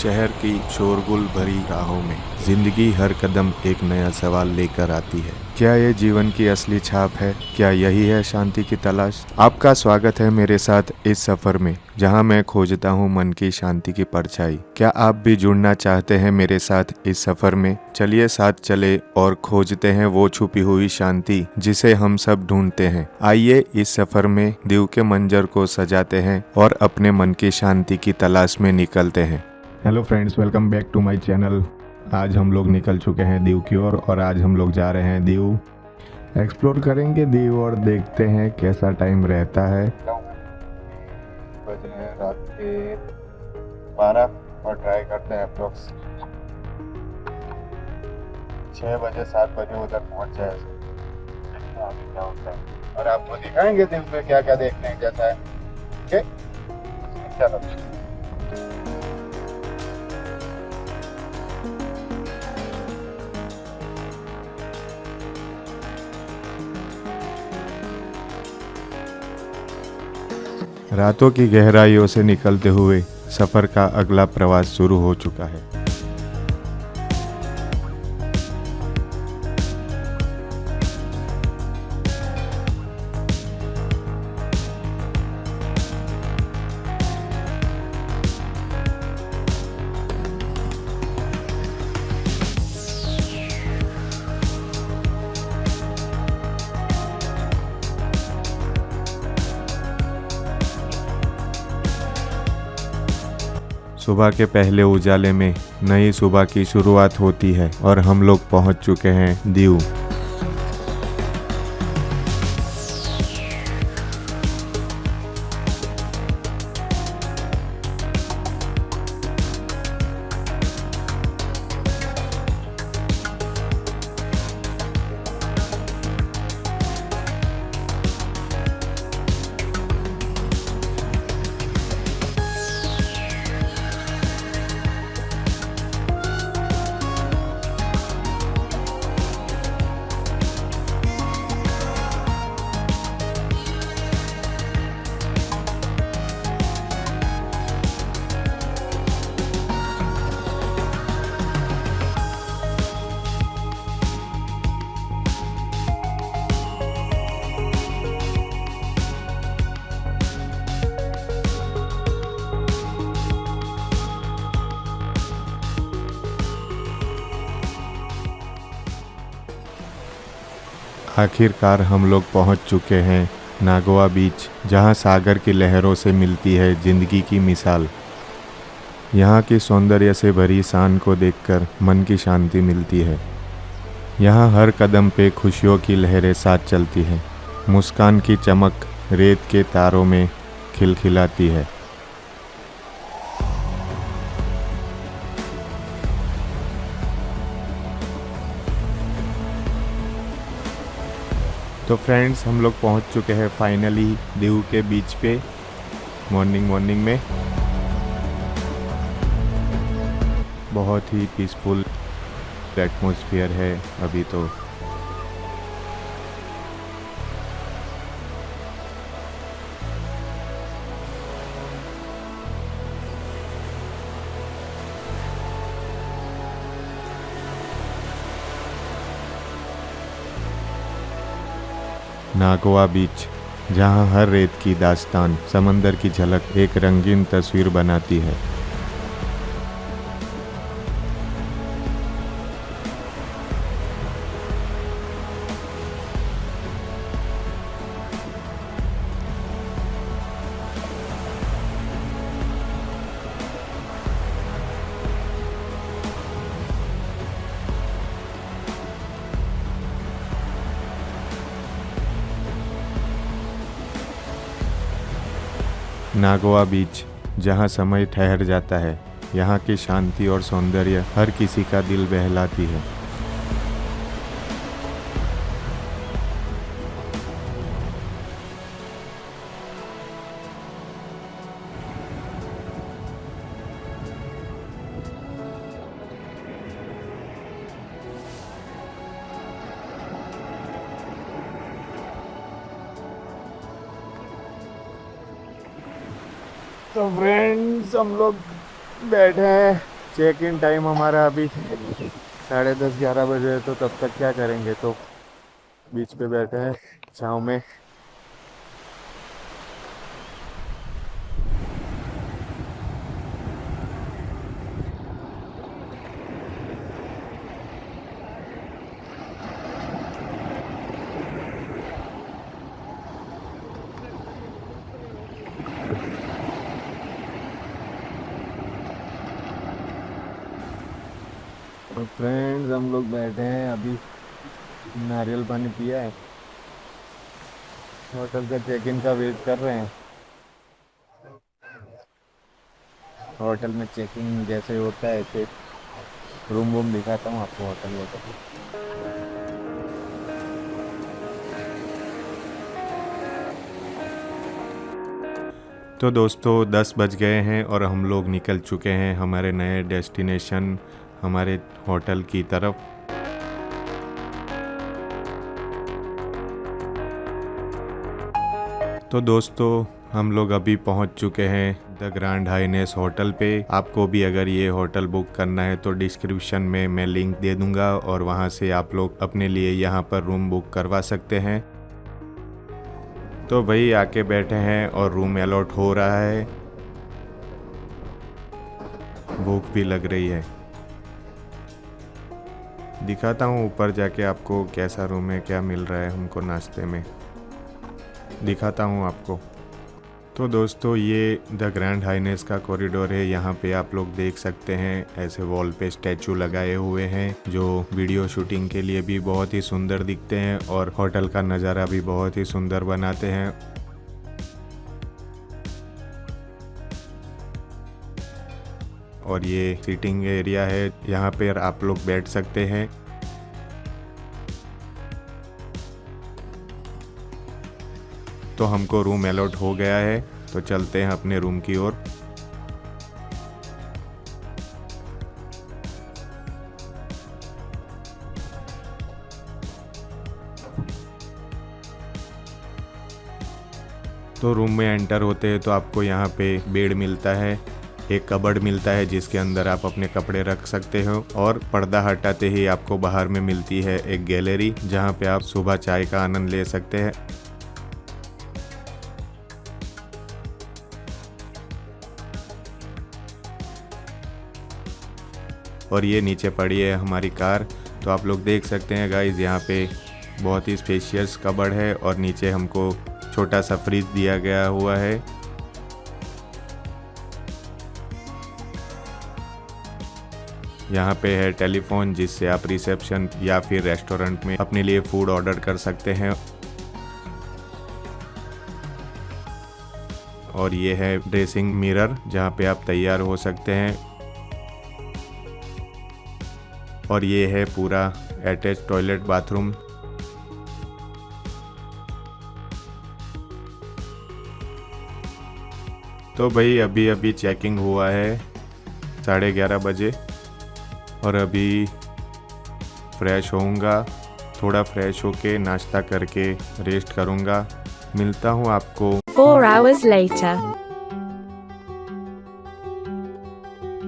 शहर की शोरगुल भरी राहों में जिंदगी हर कदम एक नया सवाल लेकर आती है। क्या ये जीवन की असली छाप है? क्या यही है शांति की तलाश? आपका स्वागत है मेरे साथ इस सफर में, जहां मैं खोजता हूं मन की शांति की परछाई। क्या आप भी जुड़ना चाहते हैं मेरे साथ इस सफर में? चलिए साथ चले और खोजते हैं वो छुपी हुई शांति जिसे हम सब ढूंढते हैं। आइए इस सफर में दीव के मंजर को सजाते हैं और अपने मन की शांति की तलाश में निकलते हैं। Hello friends, welcome back to my channel. आज हम लोग निकल चुके हैं दीव की ओर और आज हम लोग जा रहे हैं दीव। एक्सप्लोर करेंगे दीव और देखते हैं कैसा टाइम रहता है। बज रहे हैं रात के 12 और ट्राई करते हैं अप्रोक्स 6 बजे 7 बजे उधर पहुंच जाए। आगे क्या होता है और आपको दिखाएंगे दीव में क्या क्या देखने जैसा है। ओके, चलो। रातों की गहराइयों से निकलते हुए सफ़र का अगला प्रवास शुरू हो चुका है। सुबह के पहले उजाले में नई सुबह की शुरुआत होती है और हम लोग पहुंच चुके हैं दीव। आखिरकार हम लोग पहुंच चुके हैं नागोआ बीच, जहां सागर की लहरों से मिलती है जिंदगी की मिसाल। यहां की सौंदर्य से भरी शान को देखकर मन की शांति मिलती है। यहां हर कदम पे खुशियों की लहरें साथ चलती हैं। मुस्कान की चमक रेत के तारों में खिलखिलाती है। तो फ्रेंड्स, हम लोग पहुंच चुके हैं फाइनली दीव के बीच पे मॉर्निंग में। बहुत ही पीसफुल एटमॉस्फेयर है अभी तो। नागोआ बीच, जहां हर रेत की दास्तान समंदर की झलक एक रंगीन तस्वीर बनाती है। नागोआ बीच, जहां समय ठहर जाता है, यहाँ की शांति और सौंदर्य हर किसी का दिल बहलाती है। तो फ्रेंड्स, हम लोग बैठे हैं चेक इन टाइम हमारा अभी 10:30-11 बजे है, तो तब तक क्या करेंगे, तो बीच पे बैठे हैं छाँव में। तो फ्रेंड्स, हम लोग बैठे हैं अभी, नारियल पानी पिया है, होटल का चेक इन का वेट कर रहे हैं। होटल में चेकिंग जैसे होता है ऐसे रूम वूम दिखाता हूँ आपको, होटल वोटल। तो दोस्तों 10 बज गए हैं और हम लोग निकल चुके हैं हमारे नए डेस्टिनेशन, हमारे होटल की तरफ। तो दोस्तों हम लोग अभी पहुंच चुके हैं द ग्रैंड हाइनेस होटल पे। आपको भी अगर ये होटल बुक करना है तो डिस्क्रिप्शन में मैं लिंक दे दूंगा और वहां से आप लोग अपने लिए यहाँ पर रूम बुक करवा सकते हैं। तो भाई आके बैठे हैं और रूम अलॉट हो रहा है, भूख भी लग रही है। दिखाता हूँ ऊपर जाके आपको कैसा रूम है, क्या मिल रहा है हमको नाश्ते में, दिखाता हूँ आपको। तो दोस्तों ये द ग्रैंड हाइनेस का कॉरिडोर है, यहाँ पे आप लोग देख सकते हैं ऐसे वॉल पे स्टैचू लगाए हुए हैं जो वीडियो शूटिंग के लिए भी बहुत ही सुंदर दिखते हैं और होटल का नज़ारा भी बहुत ही सुंदर बनाते हैं। और ये सीटिंग एरिया है, यहाँ पे आप लोग बैठ सकते हैं। तो हमको रूम अलॉट हो गया है, तो चलते हैं अपने रूम की ओर। तो रूम में एंटर होते हैं तो आपको यहाँ पे बेड मिलता है, एक कबर्ड मिलता है जिसके अंदर आप अपने कपड़े रख सकते हो, और पर्दा हटाते ही आपको बाहर में मिलती है एक गैलरी जहाँ पे आप सुबह चाय का आनंद ले सकते हैं। और ये नीचे पड़ी है हमारी कार। तो आप लोग देख सकते हैं गाइस, यहाँ पे बहुत ही स्पेशियस कबर्ड है और नीचे हमको छोटा सा फ्रिज दिया गया हुआ है। यहाँ पे है टेलीफोन जिससे आप रिसेप्शन या फिर रेस्टोरेंट में अपने लिए फूड ऑर्डर कर सकते हैं। और ये है ड्रेसिंग मिरर जहाँ पे आप तैयार हो सकते हैं। और ये है पूरा अटैच टॉयलेट बाथरूम। तो भाई अभी अभी चेकिंग हुआ है 11:30 बजे, और अभी फ्रेश होऊंगा, थोड़ा फ्रेश होके नाश्ता करके रेस्ट करूंगा। मिलता हूँ आपको 4 hours later.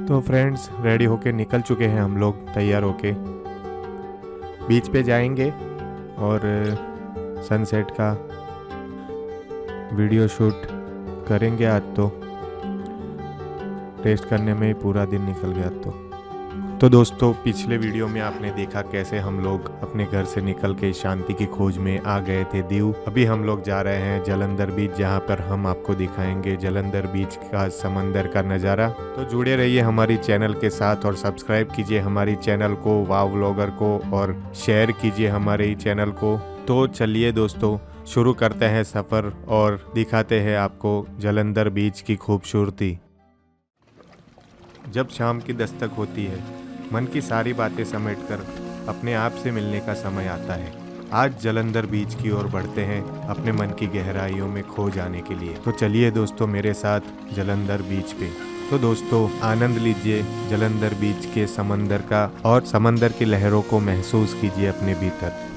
तो फ्रेंड्स रेडी होके निकल चुके हैं हम लोग, तैयार होके बीच पे जाएंगे और सनसेट का वीडियो शूट करेंगे। आज तो रेस्ट करने में ही पूरा दिन निकल गया। तो दोस्तों पिछले वीडियो में आपने देखा कैसे हम लोग अपने घर से निकल के शांति की खोज में आ गए थे दीव। अभी हम लोग जा रहे हैं जालंधर बीच, जहां पर हम आपको दिखाएंगे जालंधर बीच का समंदर का नज़ारा। तो जुड़े रहिए हमारी चैनल के साथ और सब्सक्राइब कीजिए हमारी चैनल को, वाव व्लॉगर को, और शेयर कीजिए हमारे चैनल को। तो चलिए दोस्तों शुरू करते हैं सफ़र और दिखाते हैं आपको जालंधर बीच की खूबसूरती। जब शाम की दस्तक होती है, मन की सारी बातें समेटकर अपने आप से मिलने का समय आता है। आज जालंधर बीच की ओर बढ़ते हैं अपने मन की गहराइयों में खो जाने के लिए। तो चलिए दोस्तों मेरे साथ जालंधर बीच पे। तो दोस्तों आनंद लीजिए जालंधर बीच के समंदर का और समंदर की लहरों को महसूस कीजिए अपने भीतर।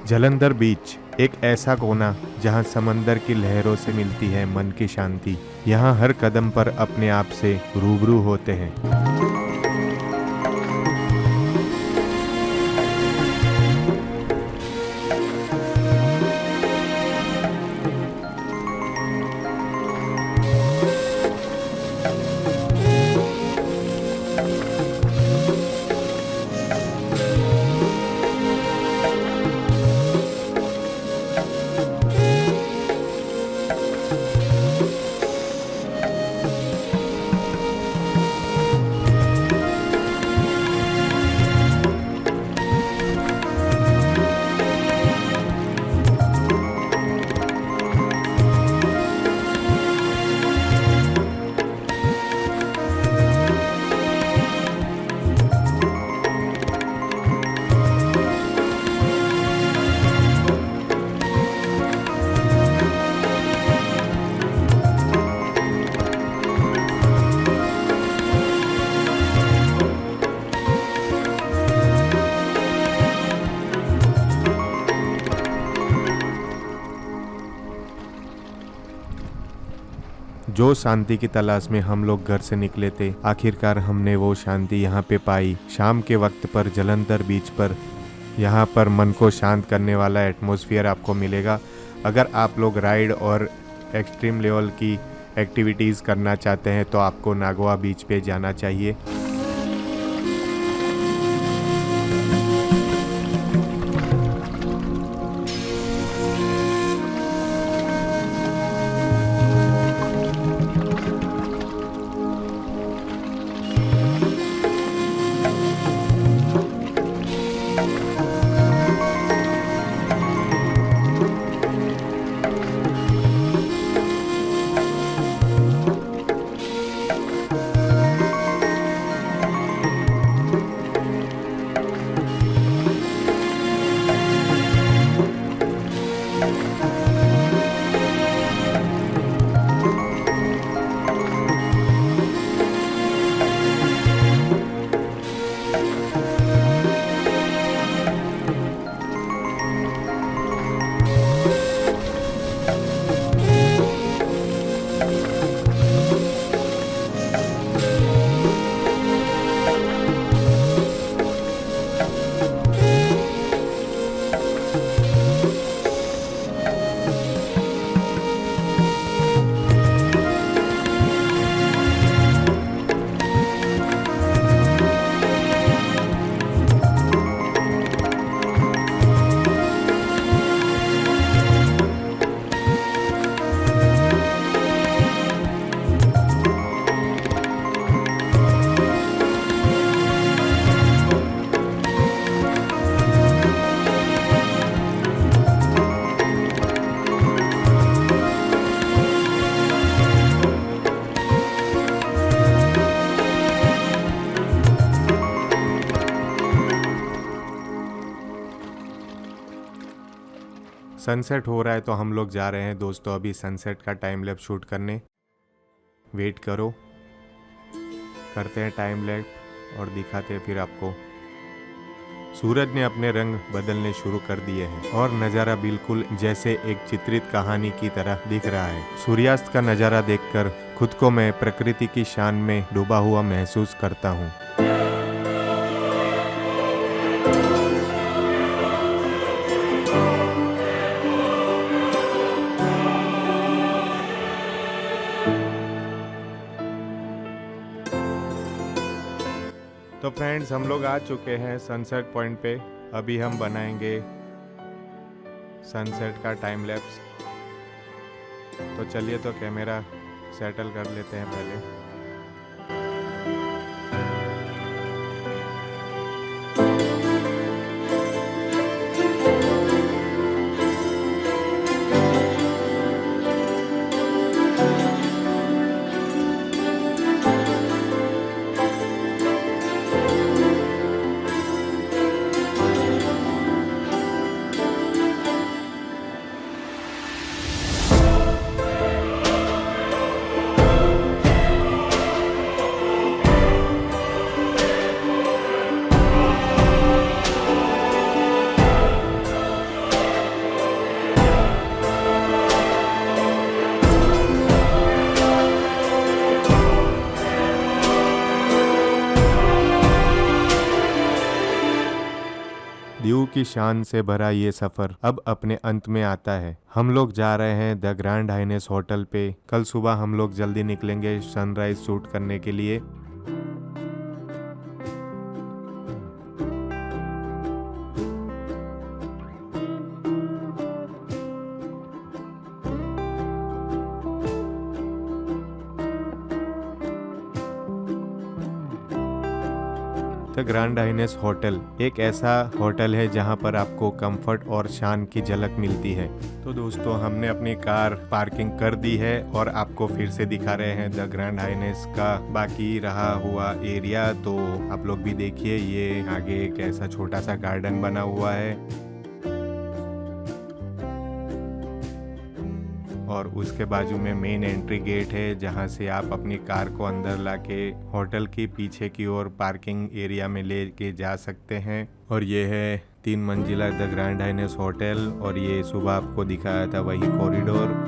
जालंधर बीच एक ऐसा कोना जहां समंदर की लहरों से मिलती है मन की शांति। यहां हर कदम पर अपने आप से रूबरू होते हैं। जो शांति की तलाश में हम लोग घर से निकले थे, आखिरकार हमने वो शांति यहाँ पे पाई। शाम के वक्त पर जालंधर बीच पर यहाँ पर मन को शांत करने वाला एटमॉस्फेयर आपको मिलेगा। अगर आप लोग राइड और एक्सट्रीम लेवल की एक्टिविटीज़ करना चाहते हैं तो आपको नागवा बीच पे जाना चाहिए। सनसेट हो रहा है तो हम लोग जा रहे हैं दोस्तों अभी सनसेट का टाइम लैप्स शूट करने। वेट करो, करते हैं टाइम लैप्स और दिखाते हैं फिर आपको। सूरज ने अपने रंग बदलने शुरू कर दिए हैं और नज़ारा बिल्कुल जैसे एक चित्रित कहानी की तरह दिख रहा है। सूर्यास्त का नज़ारा देखकर खुद को मैं प्रकृति की शान में डूबा हुआ महसूस करता हूँ। तो फ्रेंड्स हम लोग आ चुके हैं सनसेट पॉइंट पे। अभी हम बनाएंगे सनसेट का टाइम लैप्स। तो चलिए तो कैमरा सेटल कर लेते हैं पहले। व्यू की शान से भरा ये सफर अब अपने अंत में आता है। हम लोग जा रहे हैं द ग्रैंड हाइनेस होटल पे। कल सुबह हम लोग जल्दी निकलेंगे सनराइज शूट करने के लिए। द ग्रैंड हाइनेस होटल एक ऐसा होटल है जहां पर आपको कंफर्ट और शान की झलक मिलती है। तो दोस्तों, हमने अपनी कार पार्किंग कर दी है और आपको फिर से दिखा रहे हैं द ग्रैंड हाइनेस का बाकी रहा हुआ एरिया। तो आप लोग भी देखिए, ये आगे एक ऐसा छोटा सा गार्डन बना हुआ है और उसके बाजू में मेन एंट्री गेट है जहां से आप अपनी कार को अंदर लाके होटल की पीछे की ओर पार्किंग एरिया में लेके जा सकते हैं। और ये है 3 मंजिला द ग्रैंड हाइनेस होटल और ये सुबह आपको दिखाया था वही कॉरिडोर।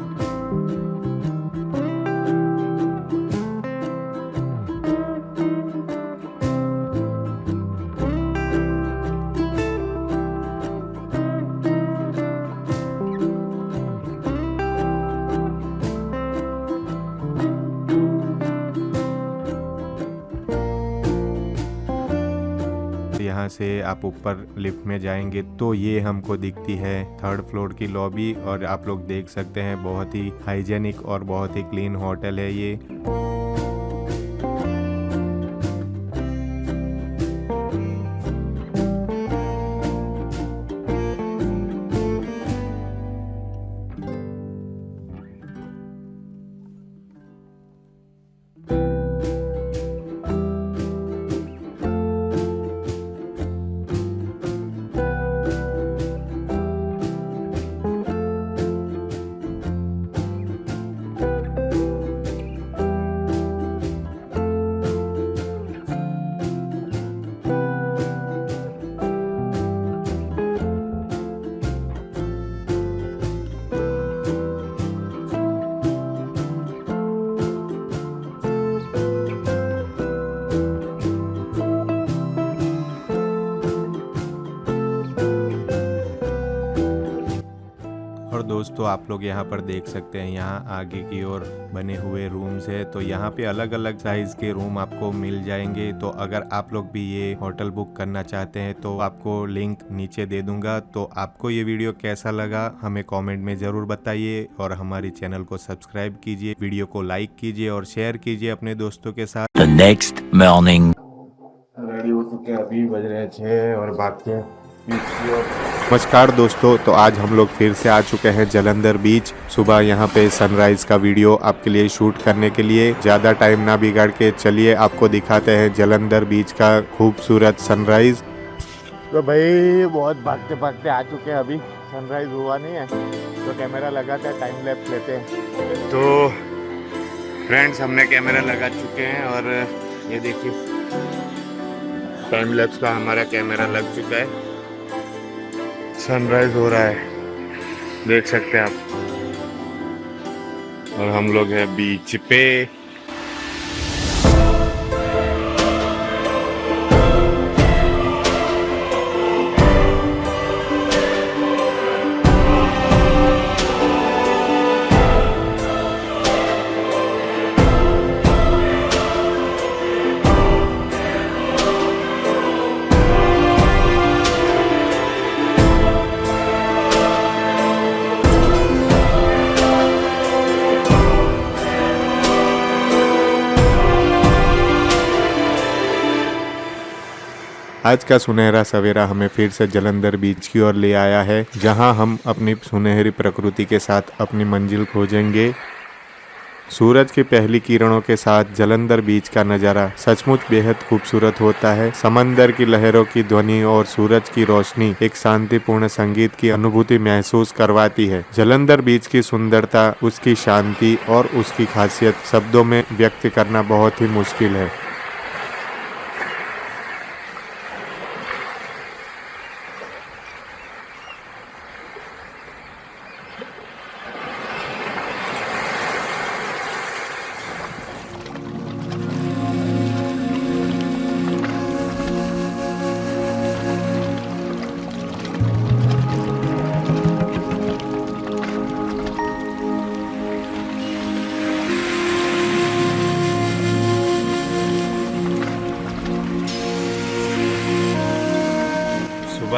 यहाँ से आप ऊपर लिफ्ट में जाएंगे तो ये हमको दिखती है 3rd फ्लोर की लॉबी और आप लोग देख सकते हैं बहुत ही हाइजेनिक और बहुत ही क्लीन होटल है ये। और दोस्तों, आप लोग यहाँ पर देख सकते हैं, यहाँ आगे की ओर बने हुए रूम्स है। तो यहाँ पे अलग अलग साइज के रूम आपको मिल जाएंगे। तो अगर आप लोग भी ये होटल बुक करना चाहते हैं तो आपको लिंक नीचे दे दूंगा। तो आपको ये वीडियो कैसा लगा हमें कमेंट में जरूर बताइए और हमारे चैनल को सब्सक्राइब कीजिए, वीडियो को लाइक कीजिए और शेयर कीजिए अपने दोस्तों के साथ। The next morning. रेडी हो चुके हैं, अभी बज रहे 6 और बाकी नमस्कार दोस्तों, तो आज हम लोग फिर से आ चुके हैं जालंधर बीच। सुबह यहाँ पे सनराइज का वीडियो आपके लिए शूट करने के लिए। ज़्यादा टाइम ना बिगाड़ के चलिए आपको दिखाते हैं जालंधर बीच का खूबसूरत सनराइज। तो भाई बहुत भागते भागते आ चुके हैं, अभी सनराइज हुआ नहीं है तो कैमरा लगाते हैं, टाइम लैप्स लेते हैं। तो फ्रेंड्स, हमने कैमरा लगा चुके हैं और ये देखिए टाइम लैप्स का हमारा कैमरा लग चुका है। सनराइज हो रहा है, देख सकते हैं आप, और हम लोग हैं बीच पे। आज का सुनहरा सवेरा हमें फिर से जालंधर बीच की ओर ले आया है, जहां हम अपनी सुनहरी प्रकृति के साथ अपनी मंजिल खोजेंगे। सूरज की पहली किरणों के साथ जालंधर बीच का नज़ारा सचमुच बेहद खूबसूरत होता है। समंदर की लहरों की ध्वनि और सूरज की रोशनी एक शांतिपूर्ण संगीत की अनुभूति महसूस करवाती है। जालंधर बीच की सुंदरता, उसकी शांति और उसकी खासियत शब्दों में व्यक्त करना बहुत ही मुश्किल है।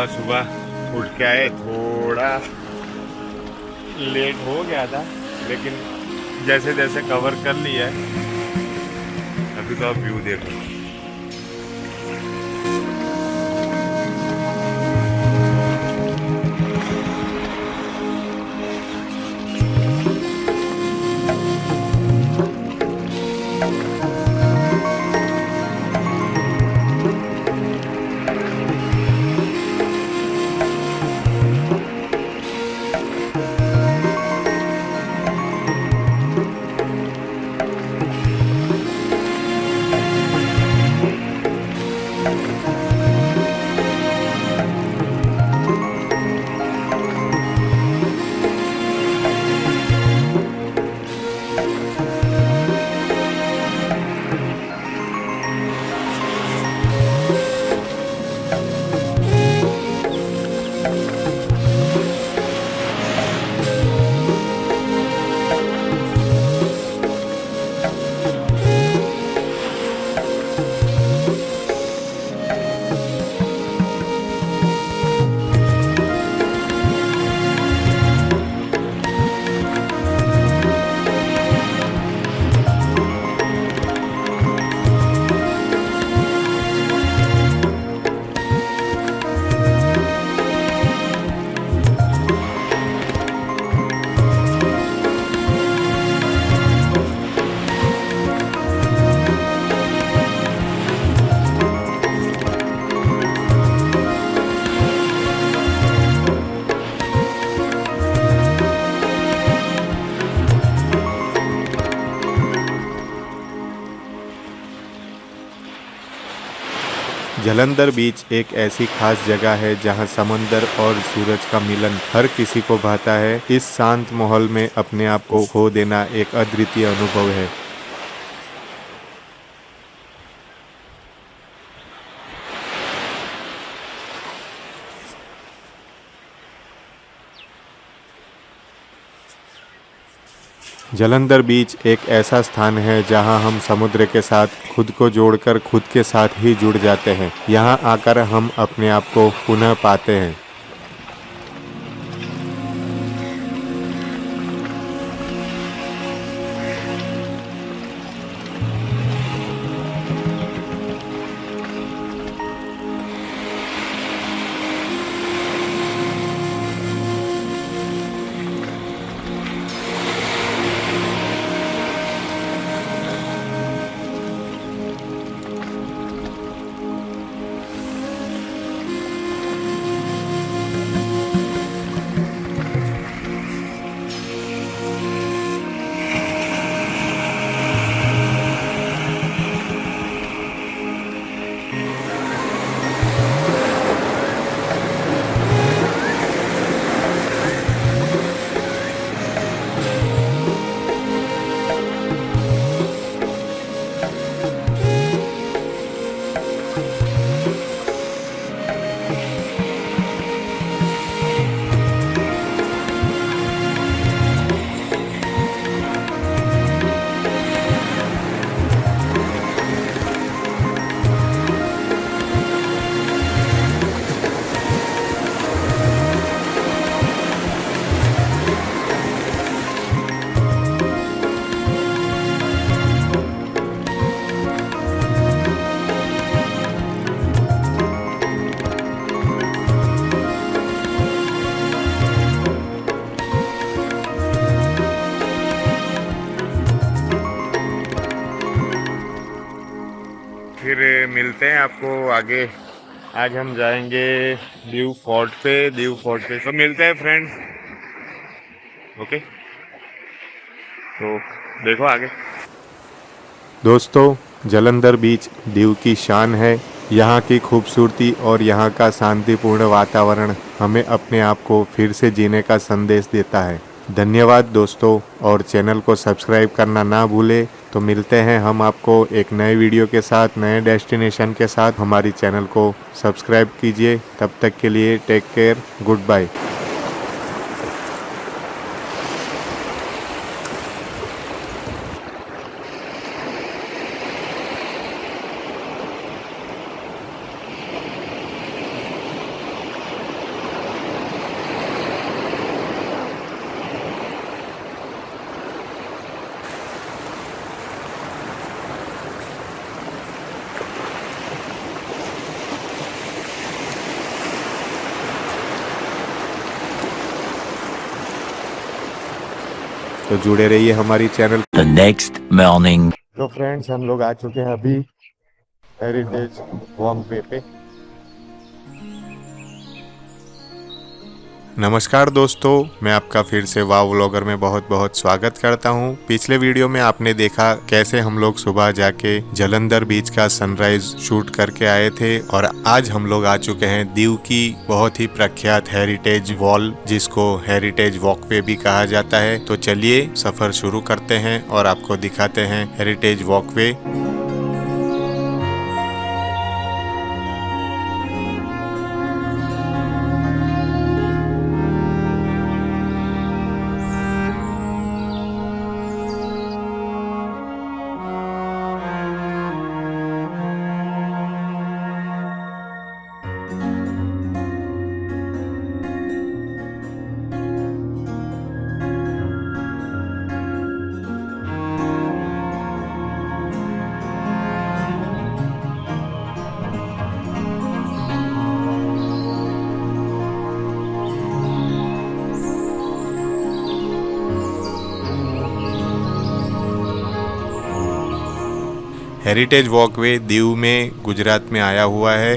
सुबह सुबह उठ के आए, थोड़ा लेट हो गया था लेकिन जैसे जैसे कवर कर लिया है। अभी तो आप व्यू देखो। जलंधर बीच एक ऐसी खास जगह है जहां समंदर और सूरज का मिलन हर किसी को भाता है। इस शांत माहौल में अपने आप को खो देना एक अद्वितीय अनुभव है। जलंधर बीच एक ऐसा स्थान है जहां हम समुद्र के साथ खुद को जोड़कर खुद के साथ ही जुड़ जाते हैं। यहां आकर हम अपने आप को पुनः पाते हैं। फिर मिलते हैं आपको आगे। आज हम जाएंगे ड्यू फोर्ट पे तो मिलते हैं फ्रेंड्स। ओके, तो देखो आगे। दोस्तों, जलंधर बीच दीव की शान है। यहाँ की खूबसूरती और यहाँ का शांतिपूर्ण वातावरण हमें अपने आप को फिर से जीने का संदेश देता है। धन्यवाद दोस्तों, और चैनल को सब्सक्राइब करना ना भूलें। तो मिलते हैं हम आपको एक नए वीडियो के साथ, नए डेस्टिनेशन के साथ। हमारी चैनल को सब्सक्राइब कीजिए। तब तक के लिए टेक केयर, गुड बाय। तो जुड़े रहिए हमारी चैनल। The next morning. तो फ्रेंड्स, हम लोग आ चुके हैं अभी हेरिटेज वॉकवे पे। नमस्कार दोस्तों, मैं आपका फिर से वाव व्लॉगर में बहुत बहुत स्वागत करता हूं। पिछले वीडियो में आपने देखा कैसे हम लोग सुबह जाके जालंधर बीच का सनराइज शूट करके आए थे, और आज हम लोग आ चुके हैं दीव की बहुत ही प्रख्यात हेरिटेज वॉल, जिसको हेरिटेज वॉकवे भी कहा जाता है। तो चलिए सफर शुरू करते हैं और आपको दिखाते हैं heritage walkway. Heritage walkway Diu में गुजरात में आया हुआ है।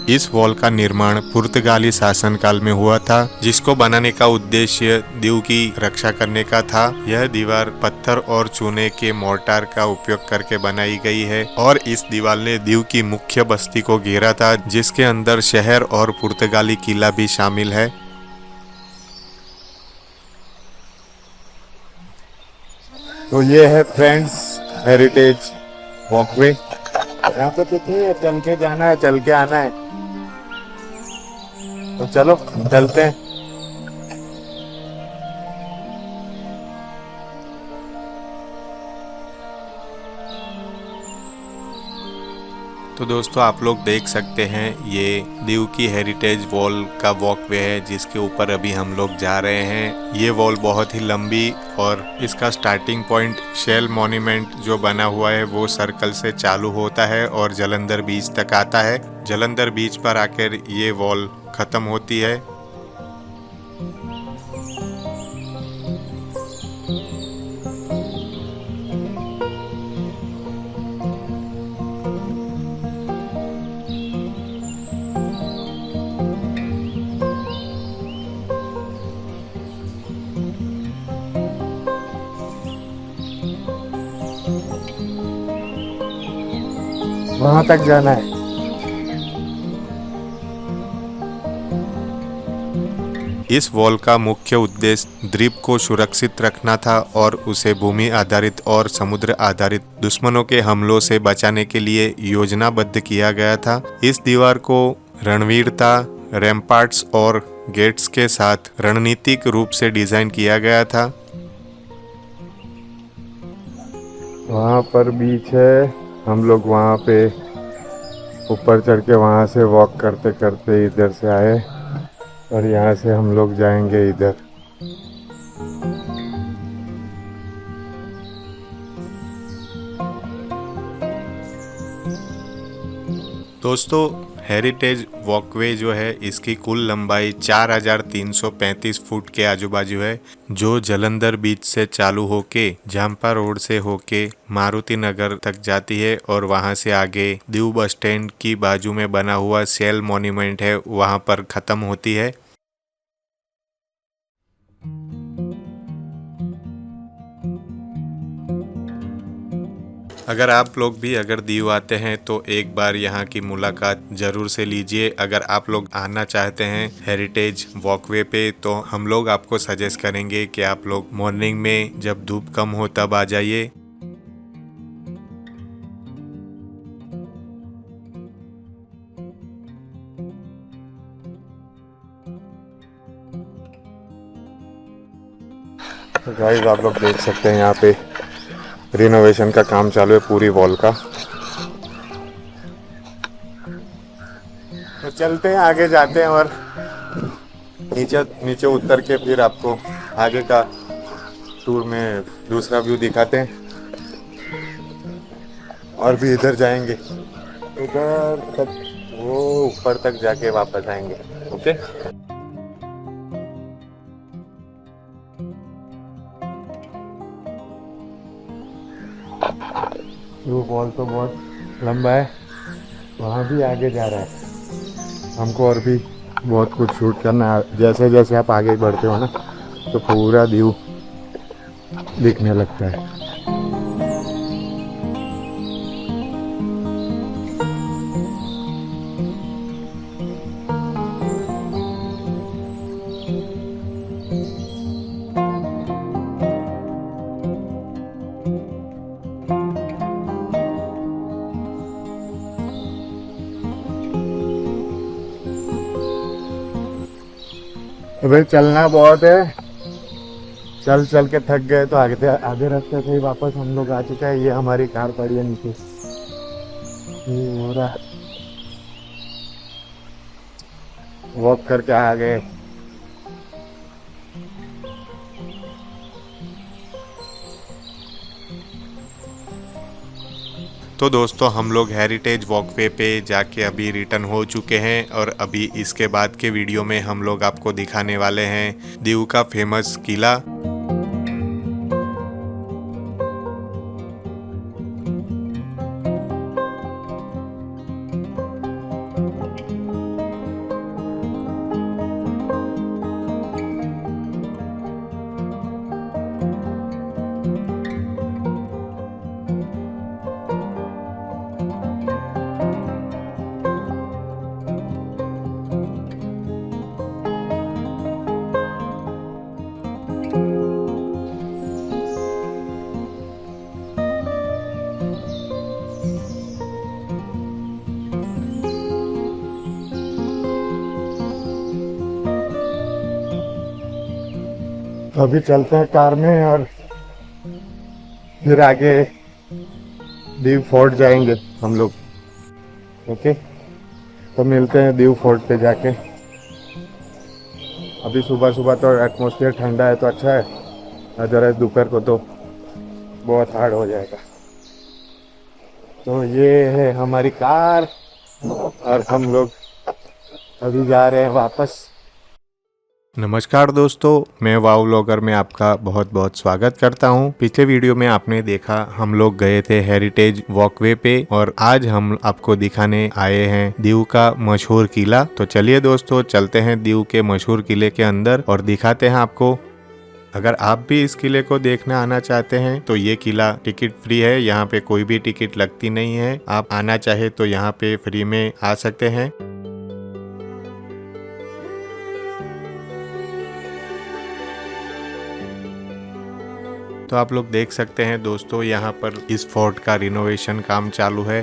इस वॉल का निर्माण पुर्तगाली शासनकाल में हुआ था, जिसको बनाने का उद्देश्य दीव की रक्षा करने का था। यह दीवार पत्थर और चूने के मोर्टार का उपयोग करके बनाई गई है, और इस दीवार ने दीव की मुख्य बस्ती को घेरा था, जिसके अंदर शहर और पुर्तगाली किला भी शामिल है। तो ये है फ्रेंड्स हेरिटेज वॉकवे। यहाँ पे कुछ नहीं है, चल के जाना है, चल के आना है। तो चलो चलते हैं। तो दोस्तों, आप लोग देख सकते हैं ये दीव की हेरिटेज वॉल का वॉकवे है, जिसके ऊपर अभी हम लोग जा रहे हैं। ये वॉल बहुत ही लंबी, और इसका स्टार्टिंग पॉइंट शेल मॉन्यूमेंट जो बना हुआ है वो सर्कल से चालू होता है और जालंधर बीच तक आता है। जालंधर बीच पर आकर ये वॉल खत्म होती है। वहां तक जाना है। इस वॉल का मुख्य उद्देश्य द्वीप को सुरक्षित रखना था और उसे भूमि आधारित और समुद्र आधारित दुश्मनों के हमलों से बचाने के लिए योजनाबद्ध किया गया था। इस दीवार को रणवीरता, रैम्पार्ट्स और गेट्स के साथ रणनीतिक रूप से डिजाइन किया गया था। वहाँ पर बीच है, हम लोग वहाँ पे ऊपर चढ़ के वहाँ से वॉक करते करते इधर से आए, और यहाँ से हम लोग जाएंगे इधर। दोस्तों, हेरिटेज वॉकवे जो है, इसकी कुल लंबाई 4335 फुट के आजू बाजू है, जो जालंधर बीच से चालू होके झांपा रोड से होके मारुति नगर तक जाती है, और वहां से आगे दीव बस स्टैंड की बाजू में बना हुआ शेल मॉन्यूमेंट है, वहां पर खत्म होती है। अगर आप लोग भी अगर दीव आते हैं तो एक बार यहाँ की मुलाकात जरूर से लीजिए। अगर आप लोग आना चाहते हैं हेरिटेज वॉकवे पे, तो हम लोग आपको सजेस्ट करेंगे कि आप लोग मॉर्निंग में जब धूप कम हो तब आ जाइए। तो गाइस, आप लोग देख सकते हैं यहाँ पे रिनोवेशन का काम चालू है पूरी वॉल का। तो चलते हैं, आगे जाते हैं और नीचे नीचे उतर के फिर आपको आगे का टूर में दूसरा व्यू दिखाते हैं, और भी इधर जाएंगे, उधर तक, वो ऊपर तक जाके वापस आएंगे। ओके। ब्लू वॉल तो बहुत लंबा है, वहाँ भी आगे जा रहा है। हमको और भी बहुत कुछ शूट करना है। जैसे जैसे आप आगे बढ़ते हो ना तो पूरा व्यू दिखने लगता है। अबे चलना बहुत है, चल चल के थक गए तो आगे आधे रास्ते से ही वापस हम लोग आ चुका है। ये हमारी कार पड़ी है नीचे, ये हो रहा वॉक करके आ गए। तो दोस्तों हम लोग हेरिटेज वॉकवे पे जाके अभी रिटर्न हो चुके हैं और अभी इसके बाद के वीडियो में हम लोग आपको दिखाने वाले हैं दीव का फेमस किला। तो अभी चलते हैं कार में और फिर आगे दीव फोर्ट जाएंगे हम लोग। ओके, तो मिलते हैं दीव फोर्ट पे जाके। अभी सुबह सुबह तो एटमॉस्फेयर ठंडा है तो अच्छा है, अदरवाइज दोपहर को तो बहुत हार्ड हो जाएगा। तो ये है हमारी कार और हम लोग अभी जा रहे हैं वापस। नमस्कार दोस्तों, मैं वाव व्लॉगर में आपका बहुत बहुत स्वागत करता हूं। पिछले वीडियो में आपने देखा हम लोग गए थे हेरिटेज वॉकवे पे और आज हम आपको दिखाने आए हैं दीव का मशहूर किला। तो चलिए दोस्तों चलते हैं दीव के मशहूर किले के अंदर और दिखाते हैं आपको। अगर आप भी इस किले को देखने आना चाहते हैं तो ये किला टिकट फ्री है, यहाँ पे कोई भी टिकट लगती नहीं है। आप आना चाहे तो यहाँ पे फ्री में आ सकते हैं। तो आप लोग देख सकते हैं दोस्तों, यहाँ पर इस फोर्ट का रिनोवेशन काम चालू है।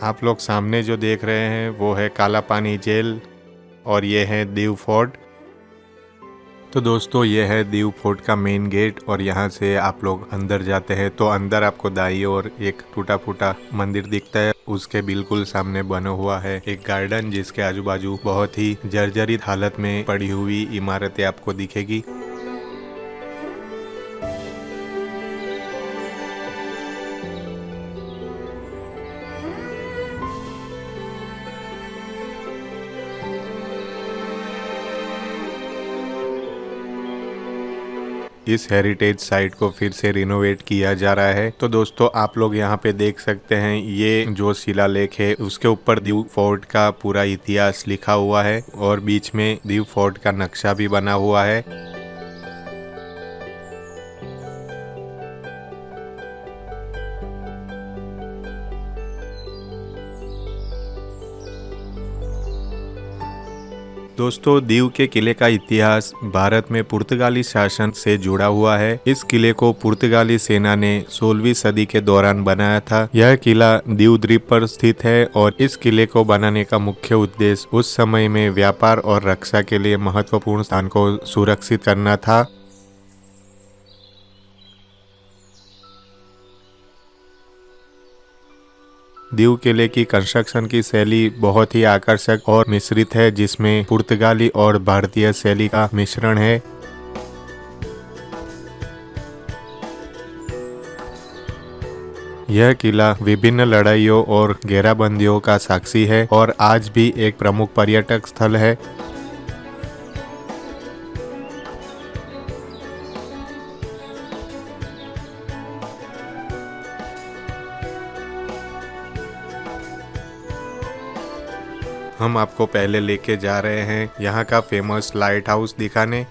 आप लोग सामने जो देख रहे हैं वो है काला पानी जेल और ये है दीव फोर्ट। तो दोस्तों ये है दीव फोर्ट का मेन गेट और यहाँ से आप लोग अंदर जाते हैं तो अंदर आपको दाईं ओर एक टूटा फूटा मंदिर दिखता है। उसके बिल्कुल सामने बना हुआ है एक गार्डन जिसके आजू बाजू बहुत ही जर्जरित हालत में पड़ी हुई इमारतें आपको दिखेगी। इस हेरिटेज साइट को फिर से रिनोवेट किया जा रहा है। तो दोस्तों आप लोग यहाँ पे देख सकते हैं ये जो शिलालेख है उसके ऊपर दीव फोर्ट का पूरा इतिहास लिखा हुआ है और बीच में दीव फोर्ट का नक्शा भी बना हुआ है। दोस्तों दीव के किले का इतिहास भारत में पुर्तगाली शासन से जुड़ा हुआ है। इस किले को पुर्तगाली सेना ने 16वीं सदी के दौरान बनाया था। यह किला दीव द्वीप पर स्थित है और इस किले को बनाने का मुख्य उद्देश्य उस समय में व्यापार और रक्षा के लिए महत्वपूर्ण स्थान को सुरक्षित करना था। दीव किले की कंस्ट्रक्शन की शैली बहुत ही आकर्षक और मिश्रित है, जिसमें पुर्तगाली और भारतीय शैली का मिश्रण है। यह किला विभिन्न लड़ाइयों और घेराबंदियों का साक्षी है और आज भी एक प्रमुख पर्यटक स्थल है। हम आपको पहले लेके जा रहे हैं यहाँ का फेमस लाइट हाउस दिखाने।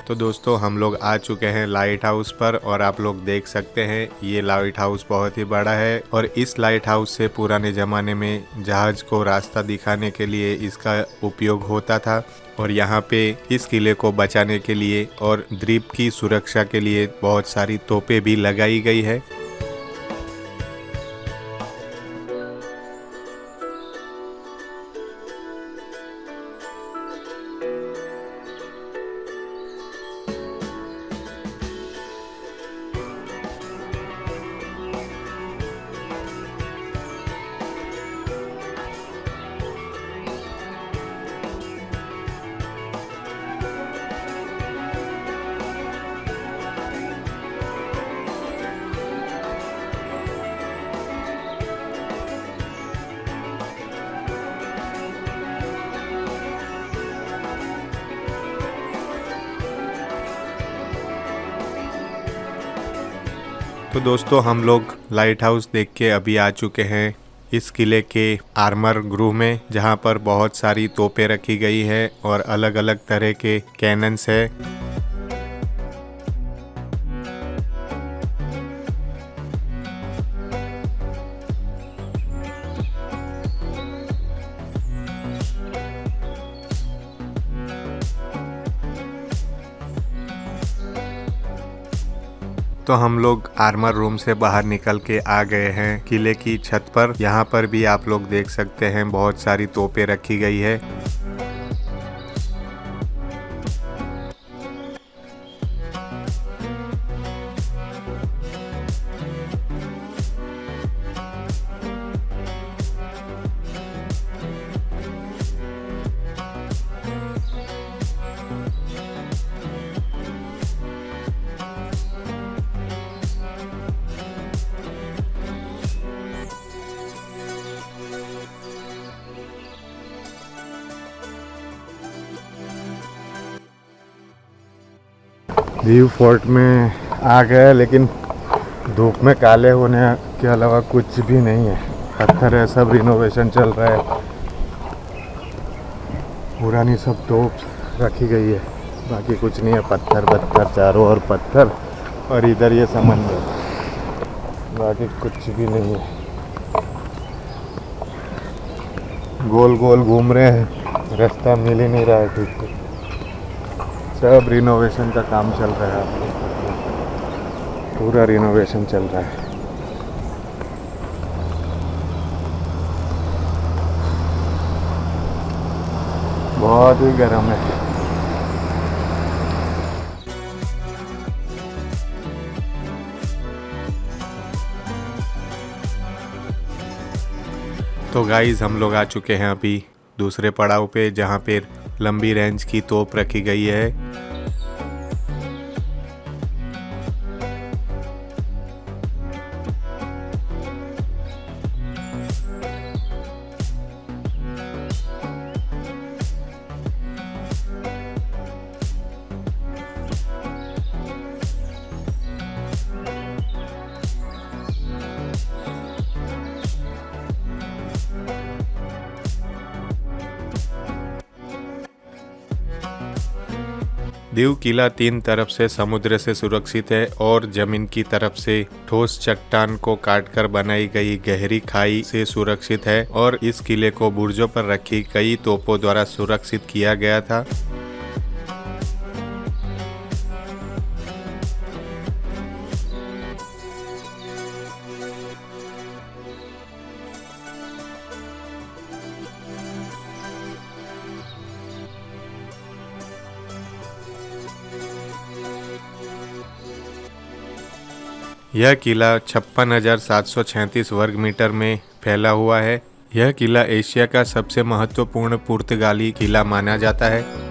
तो दोस्तों हम लोग आ चुके हैं लाइट हाउस पर और आप लोग देख सकते हैं ये लाइट हाउस बहुत ही बड़ा है और इस लाइट हाउस से पुराने ज़माने में जहाज को रास्ता दिखाने के लिए इसका उपयोग होता था और यहाँ पे इस किले को बचाने के लिए और द्वीप की सुरक्षा के लिए बहुत सारी तोपें भी लगाई गई है। तो दोस्तों हम लोग लाइट हाउस देख के अभी आ चुके हैं इस किले के आर्मर गृह में, जहां पर बहुत सारी तोपें रखी गई है और अलग अलग तरह के कैनन्स है। तो हम लोग आर्मर रूम से बाहर निकल के आ गए हैं किले की छत पर। यहाँ पर भी आप लोग देख सकते हैं बहुत सारी तोपें रखी गई है। व्यू फोर्ट में आ गए, लेकिन धूप में काले होने के अलावा कुछ भी नहीं है। पत्थर है, सब रिनोवेशन चल रहा है। पुरानी सब तोप रखी गई है, बाकी कुछ नहीं है। पत्थर पत्थर चारों ओर पत्थर, और इधर ये समंदर, बाकी कुछ भी नहीं है। गोल गोल घूम रहे हैं, रास्ता मिल ही नहीं रहा है ठीक से। सब रिनोवेशन का काम चल रहा है, आप देख सकते हैं पूरा रिनोवेशन चल रहा है। बहुत ही गर्म है। तो गाइस हम लोग आ चुके हैं अभी दूसरे पड़ाव पे, जहाँ पे लंबी रेंज की तोप रखी गई है। दीव किला 3 तरफ से समुद्र से सुरक्षित है और जमीन की तरफ से ठोस चट्टान को काटकर बनाई गई गहरी खाई से सुरक्षित है, और इस किले को बुर्जों पर रखी कई तोपों द्वारा सुरक्षित किया गया था। यह किला 56,736 वर्ग मीटर में फैला हुआ है। यह किला एशिया का सबसे महत्वपूर्ण पुर्तगाली किला माना जाता है।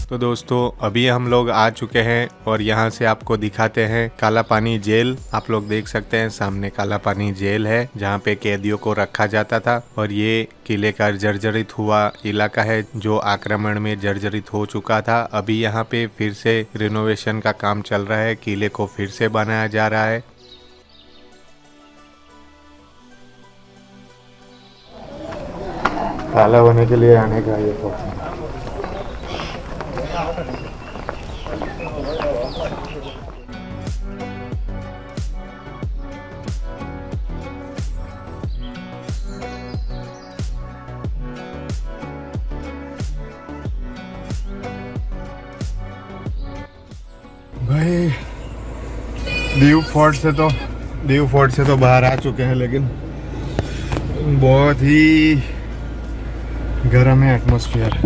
तो दोस्तों अभी हम लोग आ चुके हैं और यहाँ से आपको दिखाते हैं काला पानी जेल। आप लोग देख सकते हैं सामने काला पानी जेल है जहाँ पे कैदियों को रखा जाता था। और ये किले का जर्जरित हुआ इलाका है जो आक्रमण में जर्जरित हो चुका था। अभी यहाँ पे फिर से रिनोवेशन का काम चल रहा है, किले को फिर से बनाया जा रहा है। काला होने के लिए आने का ये तो भाई दीव फोर्ट से तो बाहर आ चुके हैं, लेकिन बहुत ही गर्म है एटमॉस्फेयर।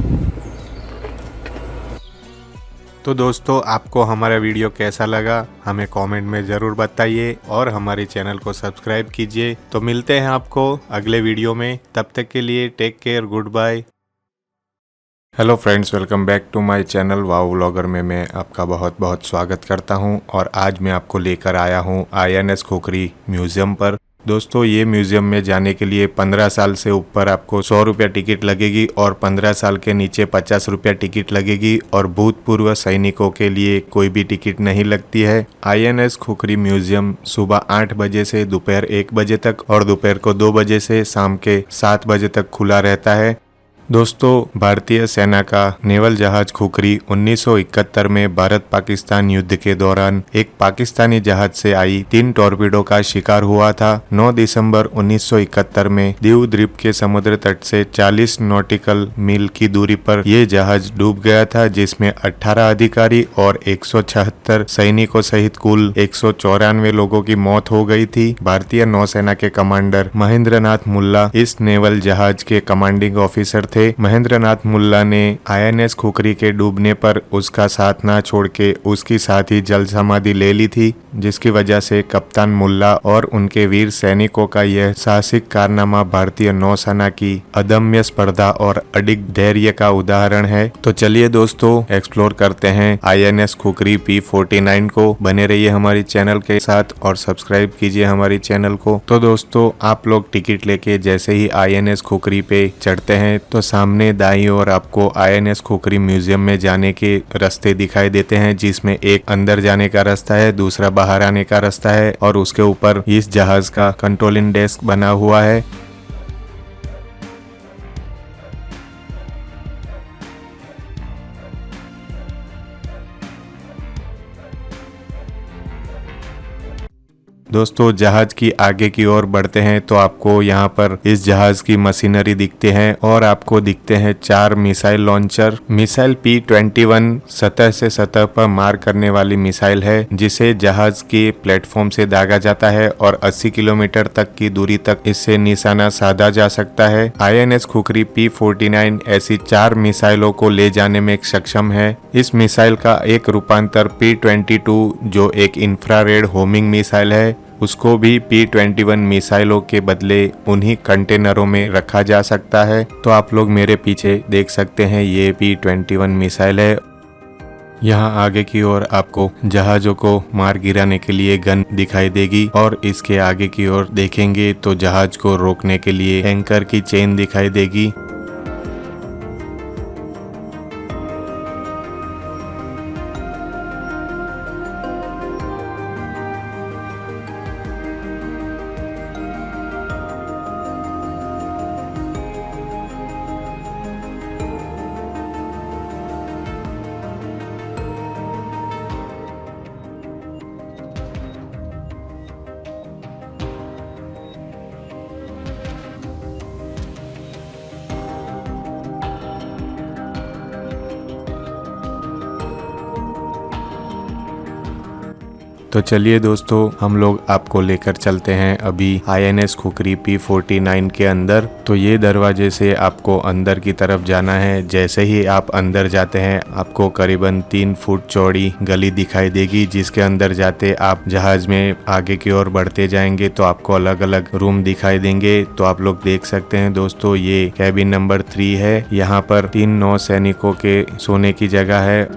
तो दोस्तों आपको हमारा वीडियो कैसा लगा हमें कमेंट में ज़रूर बताइए और हमारे चैनल को सब्सक्राइब कीजिए। तो मिलते हैं आपको अगले वीडियो में, तब तक के लिए take care, good bye. Hello friends, welcome back to my channel wow vlogger में मैं आपका बहुत बहुत स्वागत करता हूं। और आज मैं आपको लेकर आया हूं INS खोखरी म्यूज़ियम पर। दोस्तों ये म्यूज़ियम में जाने के लिए 15 साल से ऊपर आपको 100 रुपया टिकट लगेगी और 15 साल के नीचे 50 रुपया टिकट लगेगी। और भूतपूर्व सैनिकों के लिए कोई भी टिकट नहीं लगती है। INS खोखरी म्यूज़ियम सुबह 8 बजे से दोपहर 1 बजे तक और दोपहर को 2 बजे से शाम के 7 बजे तक खुला रहता है। दोस्तों भारतीय सेना का नेवल जहाज खोखरी 1971 में भारत पाकिस्तान युद्ध के दौरान एक पाकिस्तानी जहाज से आई 3 टॉर्पीडो का शिकार हुआ था। 9 दिसंबर 1971 में दीव द्वीप के समुद्र तट से 40 नॉटिकल मील की दूरी पर यह जहाज डूब गया था, जिसमें 18 अधिकारी और 176 सैनिकों सहित कुल 194 लोगों की मौत हो गई थी। भारतीय नौसेना के कमांडर महेंद्र नाथ मुल्ला इस नेवल जहाज के कमांडिंग ऑफिसर थे। महेंद्र नाथ मुल्ला ने INS खोखरी के डूबने पर उसका साथ ना छोड़ के उसकी साथ ही जल समाधि ले ली थी, जिसकी वजह से कप्तान मुल्ला और उनके वीर सैनिकों का यह साहसिक कारनामा भारतीय नौसेना की अदम्य स्पर्धा और अडिग धैर्य का उदाहरण है। तो चलिए दोस्तों एक्सप्लोर करते हैं INS खोखरी P49 को। बने रहिए हमारी चैनल के साथ और सब्सक्राइब कीजिए हमारी चैनल को। तो दोस्तों आप लोग टिकट लेके जैसे ही INS खोखरी पे चढ़ते हैं तो सामने दाईं ओर आपको INS खोखरी म्यूजियम में जाने के रास्ते दिखाई देते हैं, जिसमें एक अंदर जाने का रास्ता है, दूसरा बाहर आने का रास्ता है और उसके ऊपर इस जहाज का कंट्रोलिंग डेस्क बना हुआ है। दोस्तों जहाज की आगे की ओर बढ़ते हैं तो आपको यहाँ पर इस जहाज की मशीनरी दिखते हैं और आपको दिखते हैं 4 मिसाइल लॉन्चर। मिसाइल P-21 सतह से सतह पर मार करने वाली मिसाइल है जिसे जहाज के प्लेटफॉर्म से दागा जाता है और 80 किलोमीटर तक की दूरी तक इससे निशाना साधा जा सकता है। INS खुखरी P-49 ऐसी 4 मिसाइलों को ले जाने में सक्षम है। इस मिसाइल का एक रूपांतर P-22 जो एक इंफ्रारेड होमिंग मिसाइल है उसको भी P-21 मिसाइलों के बदले उन्हीं कंटेनरों में रखा जा सकता है। तो आप लोग मेरे पीछे देख सकते हैं ये P-21 मिसाइल है। यहाँ आगे की ओर आपको जहाजों को मार गिराने के लिए गन दिखाई देगी और इसके आगे की ओर देखेंगे तो जहाज को रोकने के लिए एंकर की चेन दिखाई देगी। तो चलिए दोस्तों हम लोग आपको लेकर चलते हैं अभी INS खुखरी P-49 के अंदर। तो ये दरवाजे से आपको अंदर की तरफ जाना है। जैसे ही आप अंदर जाते हैं आपको करीबन 3 फुट चौड़ी गली दिखाई देगी जिसके अंदर जाते आप जहाज में आगे की ओर बढ़ते जाएंगे तो आपको अलग अलग रूम दिखाई देंगे। तो आप लोग देख सकते हैं दोस्तों ये कैबिन नंबर 3 है। यहाँ पर 3 नौसैनिकों के सोने की जगह है।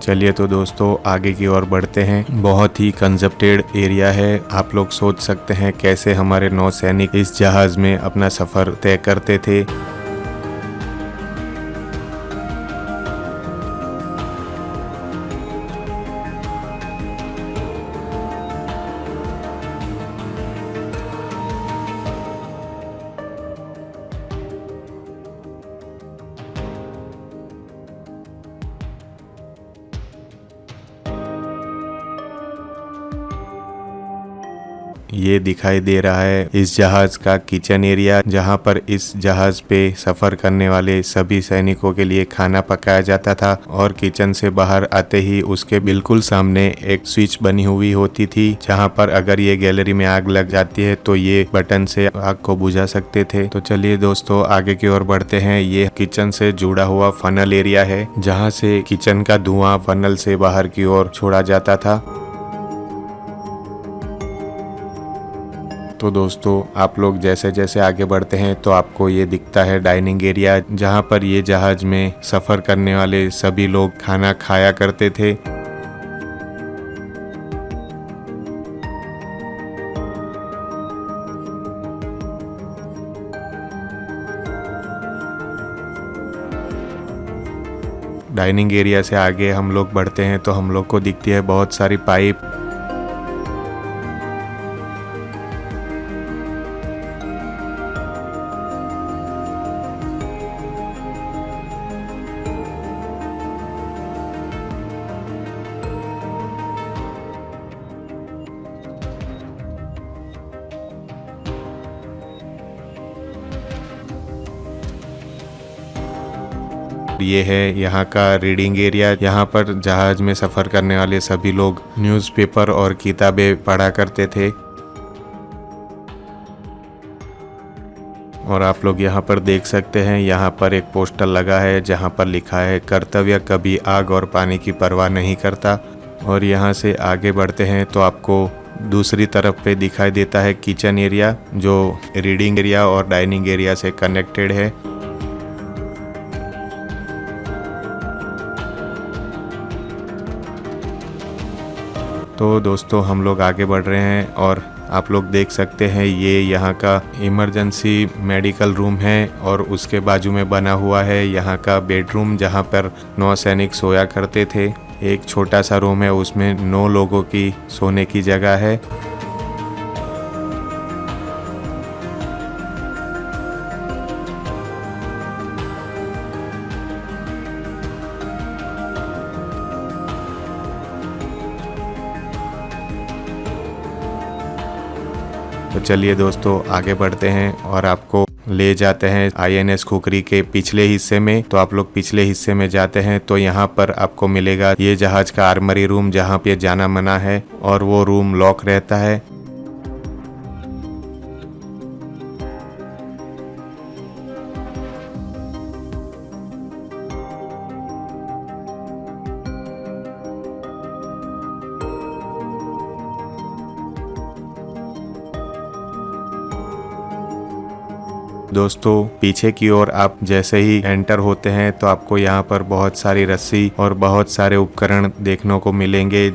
चलिए तो दोस्तों आगे की ओर बढ़ते हैं। बहुत ही कंजप्टेड एरिया है। आप लोग सोच सकते हैं कैसे हमारे नौसैनिक इस जहाज में अपना सफर तय करते थे। ये दिखाई दे रहा है इस जहाज का किचन एरिया जहां पर इस जहाज पे सफर करने वाले सभी सैनिकों के लिए खाना पकाया जाता था और किचन से बाहर आते ही उसके बिल्कुल सामने एक स्विच बनी हुई होती थी जहां पर अगर ये गैलरी में आग लग जाती है तो ये बटन से आग को बुझा सकते थे। तो चलिए दोस्तों आगे की ओर बढ़ते हैं। ये किचन से जुड़ा हुआ फनल एरिया है जहाँ से किचन का धुआं फनल से बाहर की ओर छोड़ा जाता था। तो दोस्तों आप लोग जैसे जैसे आगे बढ़ते हैं तो आपको ये दिखता है डाइनिंग एरिया जहाँ पर ये जहाज में सफर करने वाले सभी लोग खाना खाया करते थे। डाइनिंग एरिया से आगे हम लोग बढ़ते हैं तो हम लोग को दिखती है बहुत सारी पाइप। ये है यहाँ का रीडिंग एरिया। यहाँ पर जहाज में सफर करने वाले सभी लोग न्यूज़पेपर और किताबें पढ़ा करते थे। और आप लोग यहाँ पर देख सकते हैं यहाँ पर एक पोस्टर लगा है जहाँ पर लिखा है कर्तव्य कभी आग और पानी की परवाह नहीं करता। और यहाँ से आगे बढ़ते हैं तो आपको दूसरी तरफ पे दिखाई देता है किचन एरिया जो रीडिंग एरिया और डाइनिंग एरिया से कनेक्टेड है। तो दोस्तों हम लोग आगे बढ़ रहे हैं और आप लोग देख सकते हैं ये यहाँ का इमरजेंसी मेडिकल रूम है और उसके बाजू में बना हुआ है यहाँ का बेडरूम जहाँ पर 9 सैनिक सोया करते थे। एक छोटा सा रूम है उसमें 9 लोगों की सोने की जगह है। तो चलिए दोस्तों आगे बढ़ते हैं और आपको ले जाते हैं INS खुखरी के पिछले हिस्से में। तो आप लोग पिछले हिस्से में जाते हैं तो यहाँ पर आपको मिलेगा ये जहाज का आर्मरी रूम, जहाँ पे जाना मना है और वो रूम लॉक रहता है। दोस्तों पीछे की ओर आप जैसे ही एंटर होते हैं तो आपको यहाँ पर बहुत सारी रस्सी और बहुत सारे उपकरण देखने को मिलेंगे।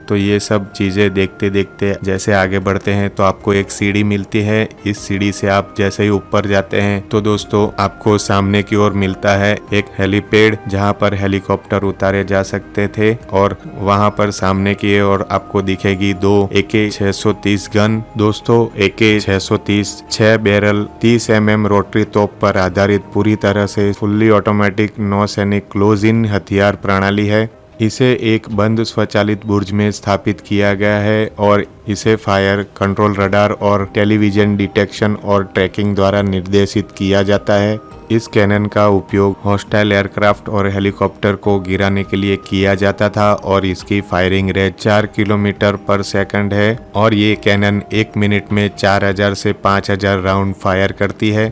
तो ये सब चीज़ें देखते देखते जैसे आगे बढ़ते हैं तो आपको एक सीढ़ी मिलती है। इस सीढ़ी से आप जैसे ही ऊपर जाते हैं तो दोस्तों आपको सामने की ओर मिलता है एक हेलीपैड, जहां पर हेलीकॉप्टर उतारे जा सकते थे। और वहां पर सामने की ओर आपको दिखेगी 2 AK-630 गन। दोस्तों AK-630 6 बैरल 30 mm रोटरी तोप पर आधारित पूरी तरह से फुल्ली ऑटोमेटिक नौसैनिक क्लोज इन हथियार प्रणाली है। इसे एक बंद स्वचालित बुर्ज में स्थापित किया गया है और इसे फायर कंट्रोल रडार और टेलीविजन डिटेक्शन और ट्रैकिंग द्वारा निर्देशित किया जाता है। इस कैनन का उपयोग हॉस्टाइल एयरक्राफ्ट और हेलीकॉप्टर को गिराने के लिए किया जाता था और इसकी फायरिंग रेट 4 किलोमीटर पर सेकंड है और ये कैनन 1 मिनट में 4000 से 5000 राउंड फायर करती है।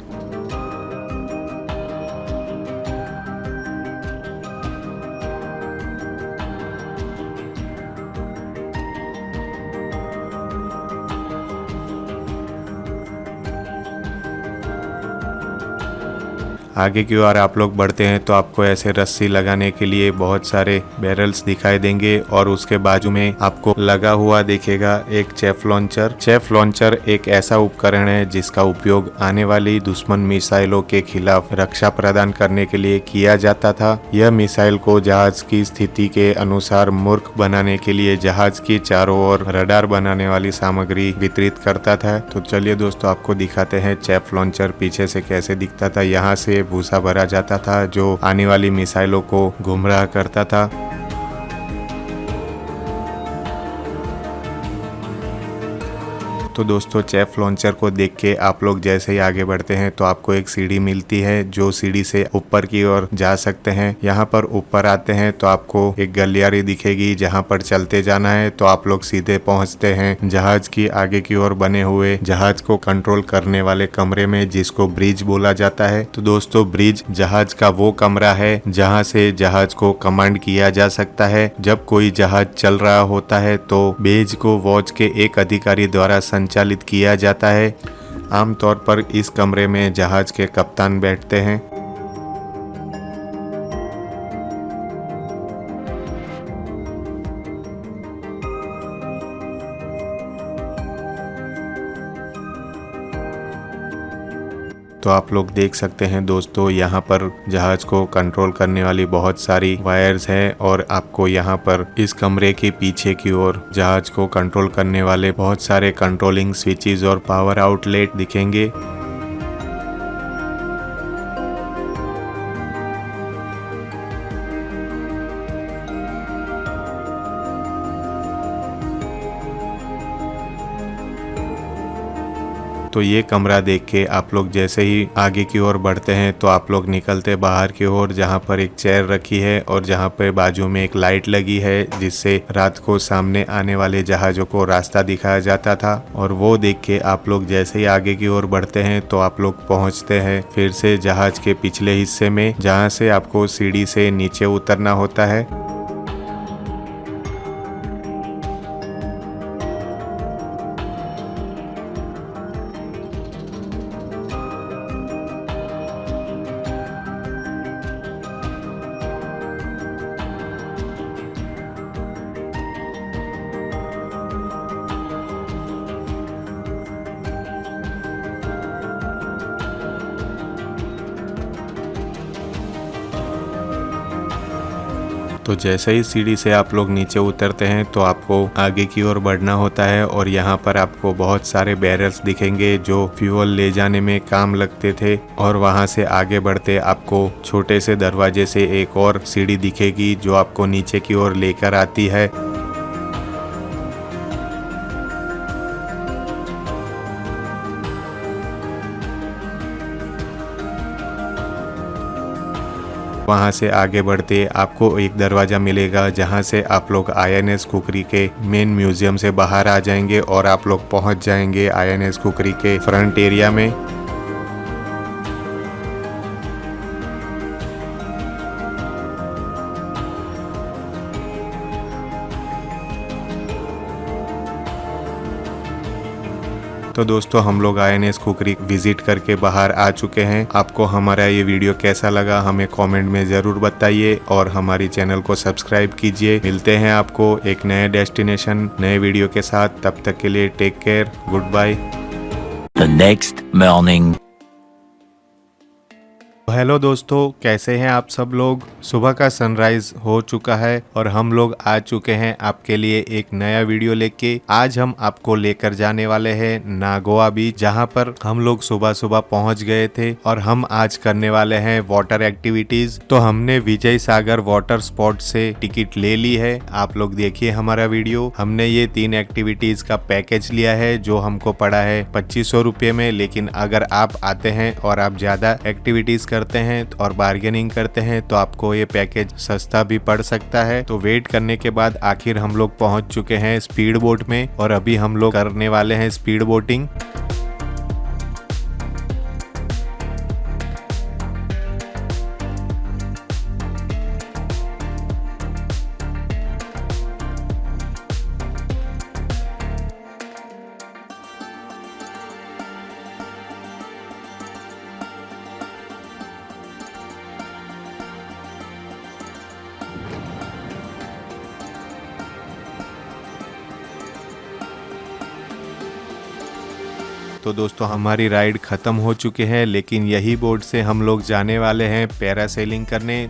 आगे की ओर आप लोग बढ़ते हैं तो आपको ऐसे रस्सी लगाने के लिए बहुत सारे बैरल्स दिखाई देंगे और उसके बाजू में आपको लगा हुआ दिखेगा एक चेफ लॉन्चर। चेफ लॉन्चर एक ऐसा उपकरण है जिसका उपयोग आने वाली दुश्मन मिसाइलों के खिलाफ रक्षा प्रदान करने के लिए किया जाता था। यह मिसाइल को जहाज की स्थिति के अनुसार मूर्ख बनाने के लिए जहाज की चारों ओर रडार बनाने वाली सामग्री वितरित करता था। तो चलिए दोस्तों आपको दिखाते हैं चेफ लॉन्चर पीछे से कैसे दिखता था। यहाँ से भूसा भरा जाता था जो आने वाली मिसाइलों को गुमराह करता था। तो दोस्तों चेफ लॉन्चर को देख के आप लोग जैसे ही आगे बढ़ते हैं तो आपको एक सीढ़ी मिलती है जो सीढ़ी से ऊपर की ओर जा सकते हैं। यहाँ पर ऊपर आते हैं तो आपको एक गलियारी दिखेगी जहाँ पर चलते जाना है तो आप लोग सीधे पहुँचते हैं जहाज की आगे की ओर बने हुए जहाज को कंट्रोल करने वाले कमरे में, जिसको ब्रिज बोला जाता है। तो दोस्तों ब्रिज जहाज का वो कमरा है जहाँ से जहाज को कमांड किया जा सकता है। जब कोई जहाज चल रहा होता है तो बेज को वॉच के एक अधिकारी द्वारा संचालित किया जाता है। आमतौर पर इस कमरे में जहाज के कप्तान बैठते हैं। तो आप लोग देख सकते हैं दोस्तों यहाँ पर जहाज को कंट्रोल करने वाली बहुत सारी वायर्स है और आपको यहाँ पर इस कमरे के पीछे की ओर जहाज को कंट्रोल करने वाले बहुत सारे कंट्रोलिंग स्विचेस और पावर आउटलेट दिखेंगे। तो ये कमरा देख के आप लोग जैसे ही आगे की ओर बढ़ते हैं तो आप लोग निकलते बाहर की ओर, जहाँ पर एक चेयर रखी है और जहाँ पे बाजू में एक लाइट लगी है जिससे रात को सामने आने वाले जहाजों को रास्ता दिखाया जाता था। और वो देख के आप लोग जैसे ही आगे की ओर बढ़ते हैं तो आप लोग पहुँचते हैं फिर से जहाज के पिछले हिस्से में, जहाँ से आपको सीढ़ी से नीचे उतरना होता है। तो जैसे ही सीढ़ी से आप लोग नीचे उतरते हैं तो आपको आगे की ओर बढ़ना होता है और यहाँ पर आपको बहुत सारे बैरल्स दिखेंगे जो फ्यूल ले जाने में काम लगते थे। और वहाँ से आगे बढ़ते आपको छोटे से दरवाजे से एक और सीढ़ी दिखेगी जो आपको नीचे की ओर लेकर आती है। वहाँ से आगे बढ़ते आपको एक दरवाजा मिलेगा जहाँ से आप लोग INS खुखरी के मेन म्यूजियम से बाहर आ जाएंगे और आप लोग पहुँच जाएंगे INS खुखरी के फ्रंट एरिया में। तो दोस्तों हम लोग INS खुखरी विजिट करके बाहर आ चुके हैं। आपको हमारा ये वीडियो कैसा लगा हमें कमेंट में ज़रूर बताइए और हमारी चैनल को सब्सक्राइब कीजिए। मिलते हैं आपको एक नए डेस्टिनेशन नए वीडियो के साथ। तब तक के लिए take care, good bye. The next morning. Hello दोस्तों, कैसे हैं आप सब लोग। सुबह का सनराइज हो चुका है और हम लोग आ चुके हैं आपके लिए एक नया वीडियो लेके। आज हम आपको लेकर जाने वाले हैं नागोआ बीच, जहां पर हम लोग सुबह सुबह पहुंच गए थे और हम आज करने वाले हैं वाटर एक्टिविटीज। तो हमने विजय सागर वाटर स्पॉट से टिकट ले ली है। आप लोग देखिए हमारा वीडियो। हमने ये 3 एक्टिविटीज का पैकेज लिया है जो हमको पड़ा है 2500 रुपये में। लेकिन अगर आप आते हैं और आप ज्यादा एक्टिविटीज करते हैं और बार्गेनिंग करते हैं तो आपको ये पैकेज सस्ता भी पड़ सकता है। तो वेट करने के बाद आखिर हम लोग पहुंच चुके हैं स्पीड बोट में और अभी हम लोग करने वाले हैं स्पीड बोटिंग। तो दोस्तों हमारी राइड खत्म हो चुकी है, लेकिन यही बोट से हम लोग जाने वाले हैं पैरासेलिंग करने।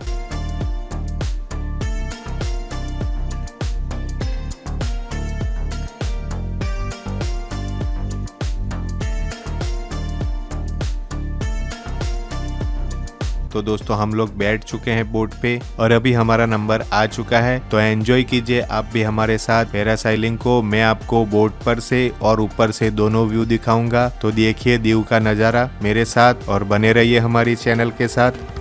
तो दोस्तों हम लोग बैठ चुके हैं बोट पे और अभी हमारा नंबर आ चुका है। तो एंजॉय कीजिए आप भी हमारे साथ पैरासाइलिंग को। मैं आपको बोट पर से और ऊपर से दोनों व्यू दिखाऊंगा। तो देखिए दीव का नज़ारा मेरे साथ और बने रहिए हमारी चैनल के साथ।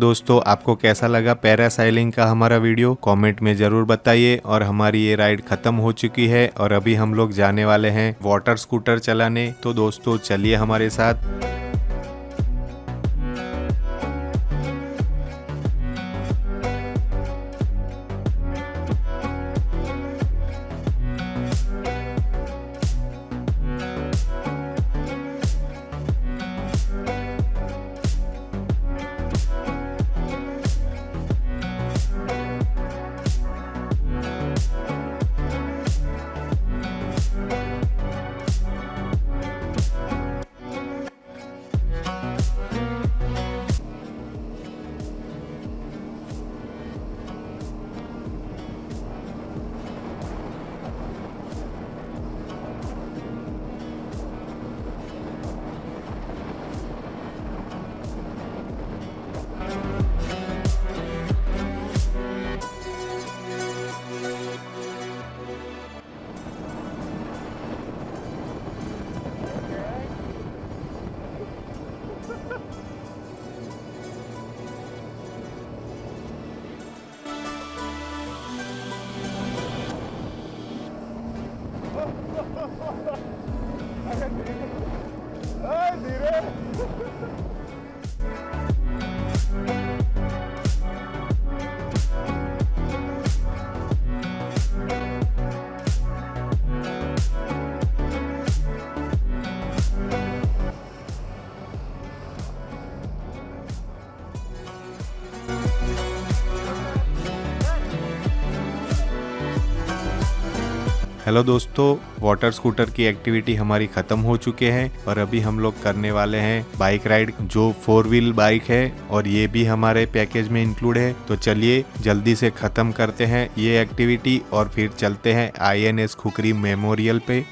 दोस्तों आपको कैसा लगा पैरासाइलिंग का हमारा वीडियो कमेंट में जरूर बताइए। और हमारी ये राइड खत्म हो चुकी है और अभी हम लोग जाने वाले हैं वाटर स्कूटर चलाने। तो दोस्तों चलिए हमारे साथ। हेलो दोस्तों, वाटर स्कूटर की एक्टिविटी हमारी ख़त्म हो चुके हैं और अभी हम लोग करने वाले हैं बाइक राइड, जो 4 व्हील बाइक है और ये भी हमारे पैकेज में इंक्लूड है। तो चलिए जल्दी से ख़त्म करते हैं ये एक्टिविटी और फिर चलते हैं INS खुकरी मेमोरियल पे।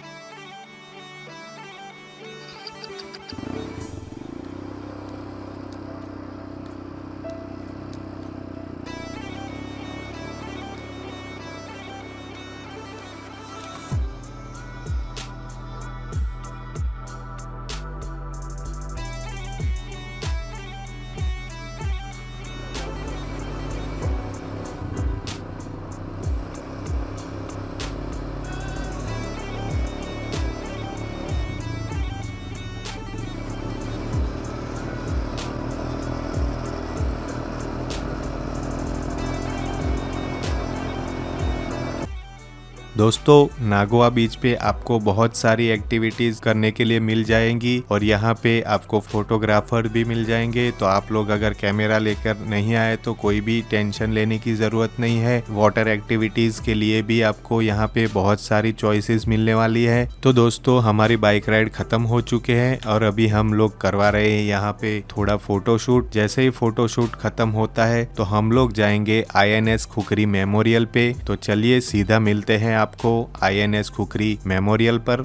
दोस्तों नागोआ बीच पे आपको बहुत सारी एक्टिविटीज करने के लिए मिल जाएंगी और यहाँ पे आपको फोटोग्राफर भी मिल जाएंगे। तो आप लोग अगर कैमरा लेकर नहीं आए तो कोई भी टेंशन लेने की ज़रूरत नहीं है। वाटर एक्टिविटीज़ के लिए भी आपको यहाँ पे बहुत सारी चॉइसेस मिलने वाली है। तो दोस्तों हमारी बाइक राइड ख़त्म हो चुके हैं और अभी हम लोग करवा रहे हैं यहाँ पे थोड़ा फोटोशूट। जैसे ही फोटोशूट ख़त्म होता है तो हम लोग जाएंगे INS खुकरी मेमोरियल पे। तो चलिए सीधा मिलते हैं आपको INS खुकरी मेमोरियल पर।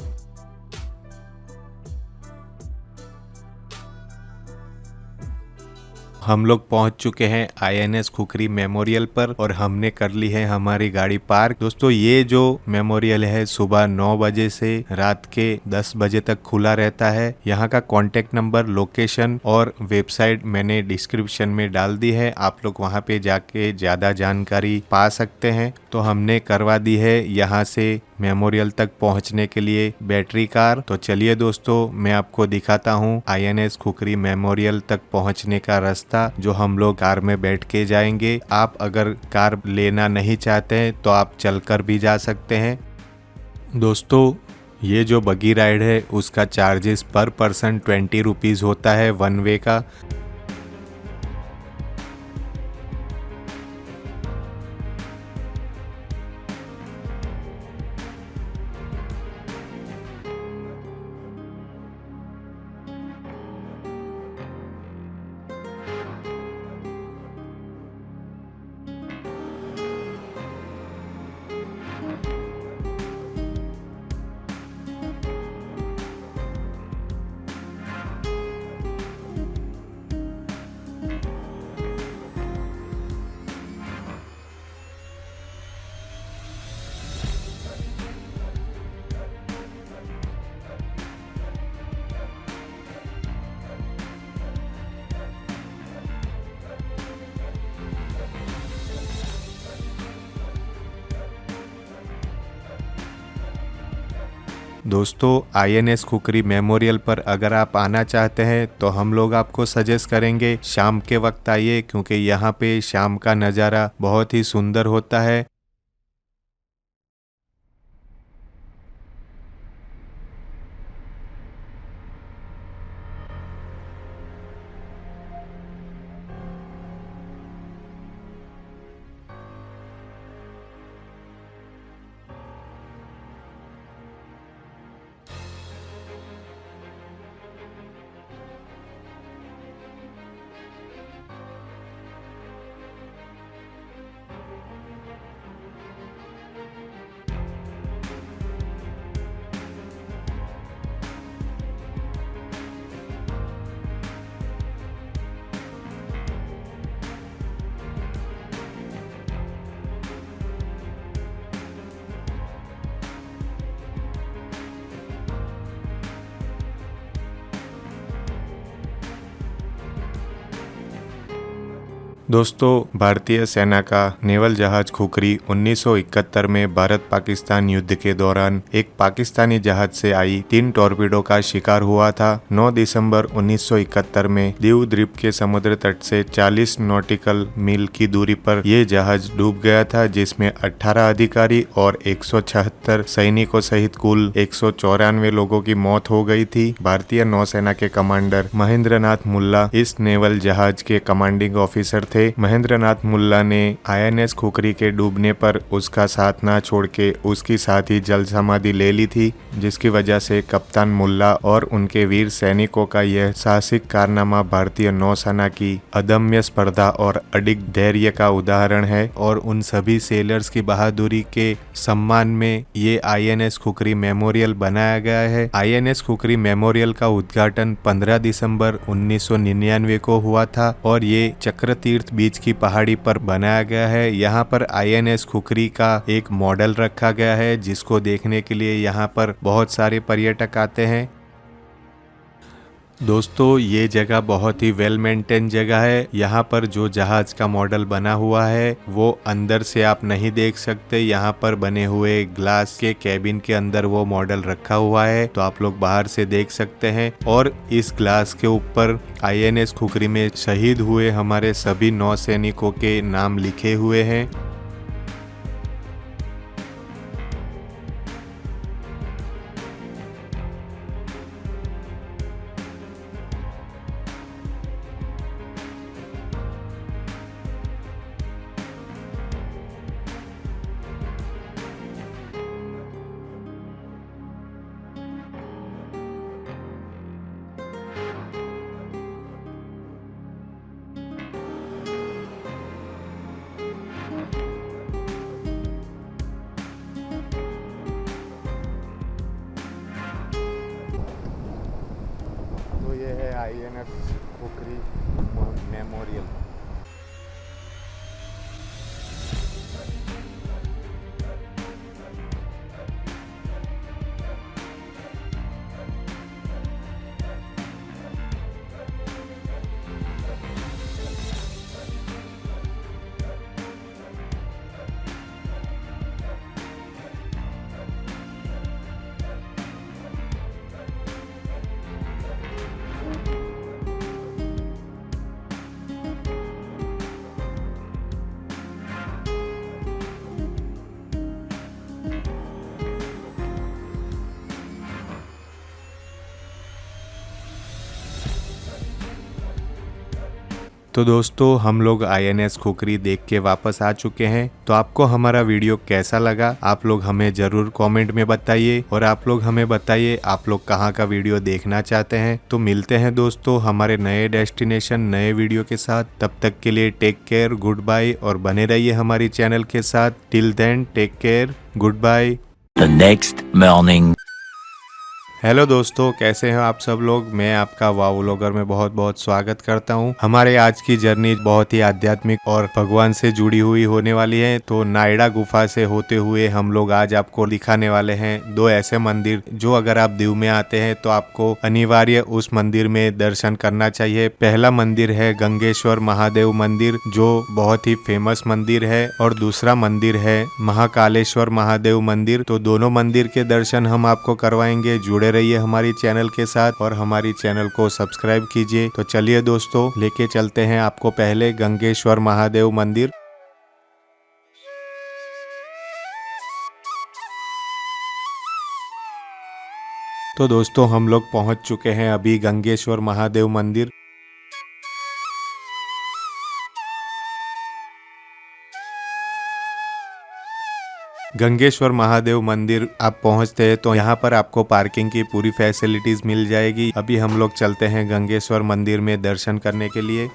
हम लोग पहुंच चुके हैं INS खुकरी मेमोरियल पर और हमने कर ली है हमारी गाड़ी पार्क। दोस्तों ये जो मेमोरियल है सुबह 9 बजे से रात के 10 बजे तक खुला रहता है। यहाँ का कॉन्टेक्ट नंबर, लोकेशन और वेबसाइट मैंने डिस्क्रिप्शन में डाल दी है। आप लोग वहाँ पे जाके ज़्यादा जानकारी पा सकते हैं। तो हमने करवा दी है यहाँ से मेमोरियल तक पहुंचने के लिए बैटरी कार। तो चलिए दोस्तों मैं आपको दिखाता हूं INS खुकरी मेमोरियल तक पहुंचने का रास्ता, जो हम लोग कार में बैठ के जाएंगे। आप अगर कार लेना नहीं चाहते हैं तो आप चलकर भी जा सकते हैं। दोस्तों ये जो बगी राइड है उसका चार्जेस पर पर्सन 20 रुपीज़ होता है 1 वे का। दोस्तों आईएनएस खुखरी मेमोरियल पर अगर आप आना चाहते हैं तो हम लोग आपको सजेस्ट करेंगे शाम के वक्त आइए, क्योंकि यहाँ पे शाम का नज़ारा बहुत ही सुंदर होता है। दोस्तों भारतीय सेना का नेवल जहाज खुखरी 1971 में भारत पाकिस्तान युद्ध के दौरान एक पाकिस्तानी जहाज से आई 3 टॉर्पीडो का शिकार हुआ था। 9 दिसंबर 1971 में दीव द्वीप के समुद्र तट से 40 नॉटिकल मील की दूरी पर यह जहाज डूब गया था, जिसमें 18 अधिकारी और 176 सैनिकों सहित कुल 194 लोगों की मौत हो गई थी। भारतीय नौसेना के कमांडर महेंद्र नाथ मुल्ला इस नेवल जहाज के कमांडिंग ऑफिसर थे। महेंद्र नाथ मुल्ला ने आईएनएस खुखरी के डूबने पर उसका साथ ना छोड़ के उसकी साथ ही जल समाधि ले ली थी, जिसकी वजह से कप्तान मुल्ला और उनके वीर सैनिकों का यह साहसिक कारनामा भारतीय नौसेना की अदम्य स्पर्धा और अडिग धैर्य का उदाहरण है। और उन सभी सेलर्स की बहादुरी के सम्मान में ये आईएनएस खुखरी मेमोरियल बनाया गया है। आईएनएस खुखरी मेमोरियल का उद्घाटन 15 दिसंबर 1999 को हुआ था और ये चक्रतीर्थ बीच की पहाड़ी पर बनाया गया है। यहाँ पर आईएनएस खुखरी का एक मॉडल रखा गया है, जिसको देखने के लिए यहाँ पर बहुत सारे पर्यटक आते हैं। दोस्तों ये जगह बहुत ही वेल मेंटेन जगह है। यहाँ पर जो जहाज का मॉडल बना हुआ है वो अंदर से आप नहीं देख सकते। यहाँ पर बने हुए ग्लास के कैबिन के अंदर वो मॉडल रखा हुआ है, तो आप लोग बाहर से देख सकते हैं। और इस ग्लास के ऊपर आईएनएस खुखरी में शहीद हुए हमारे सभी नौसैनिकों के नाम लिखे हुए हैं। तो ये है आईएनएस खुखरी मेमोरियल। तो दोस्तों हम लोग आईएनएस खुखरी देख के वापस आ चुके हैं। तो आपको हमारा वीडियो कैसा लगा आप लोग हमें जरूर कमेंट में बताइए, और आप लोग हमें बताइए आप लोग कहाँ का वीडियो देखना चाहते हैं। तो मिलते हैं दोस्तों हमारे नए डेस्टिनेशन नए वीडियो के साथ। तब तक के लिए टेक केयर, गुड बाय, और बने रहिए हमारी चैनल के साथ। Till then take care, good bye. The next morning. Hello दोस्तों, कैसे हैं आप सब लोग। मैं आपका वाव व्लॉगर में बहुत बहुत स्वागत करता हूं। हमारे आज की जर्नी बहुत ही आध्यात्मिक और भगवान से जुड़ी हुई होने वाली है। तो नायडा गुफा से होते हुए हम लोग आज आपको दिखाने वाले हैं दो ऐसे मंदिर जो अगर आप दीव में आते हैं तो आपको अनिवार्य उस मंदिर में दर्शन करना चाहिए। पहला मंदिर है गंगेश्वर महादेव मंदिर, जो बहुत ही फेमस मंदिर है, और दूसरा मंदिर है महाकालेश्वर महादेव मंदिर। तो दोनों मंदिर के दर्शन हम आपको करवाएंगे। जुड़े रहिए हमारी चैनल के साथ और हमारी चैनल को सब्सक्राइब कीजिए। तो चलिए दोस्तों, लेके चलते हैं आपको पहले गंगेश्वर महादेव मंदिर। तो दोस्तों, हम लोग पहुंच चुके हैं अभी गंगेश्वर महादेव मंदिर। गंगेश्वर महादेव मंदिर आप पहुंचते हैं तो यहाँ पर आपको पार्किंग की पूरी फैसिलिटीज मिल जाएगी। अभी हम लोग चलते हैं गंगेश्वर मंदिर में दर्शन करने के लिए।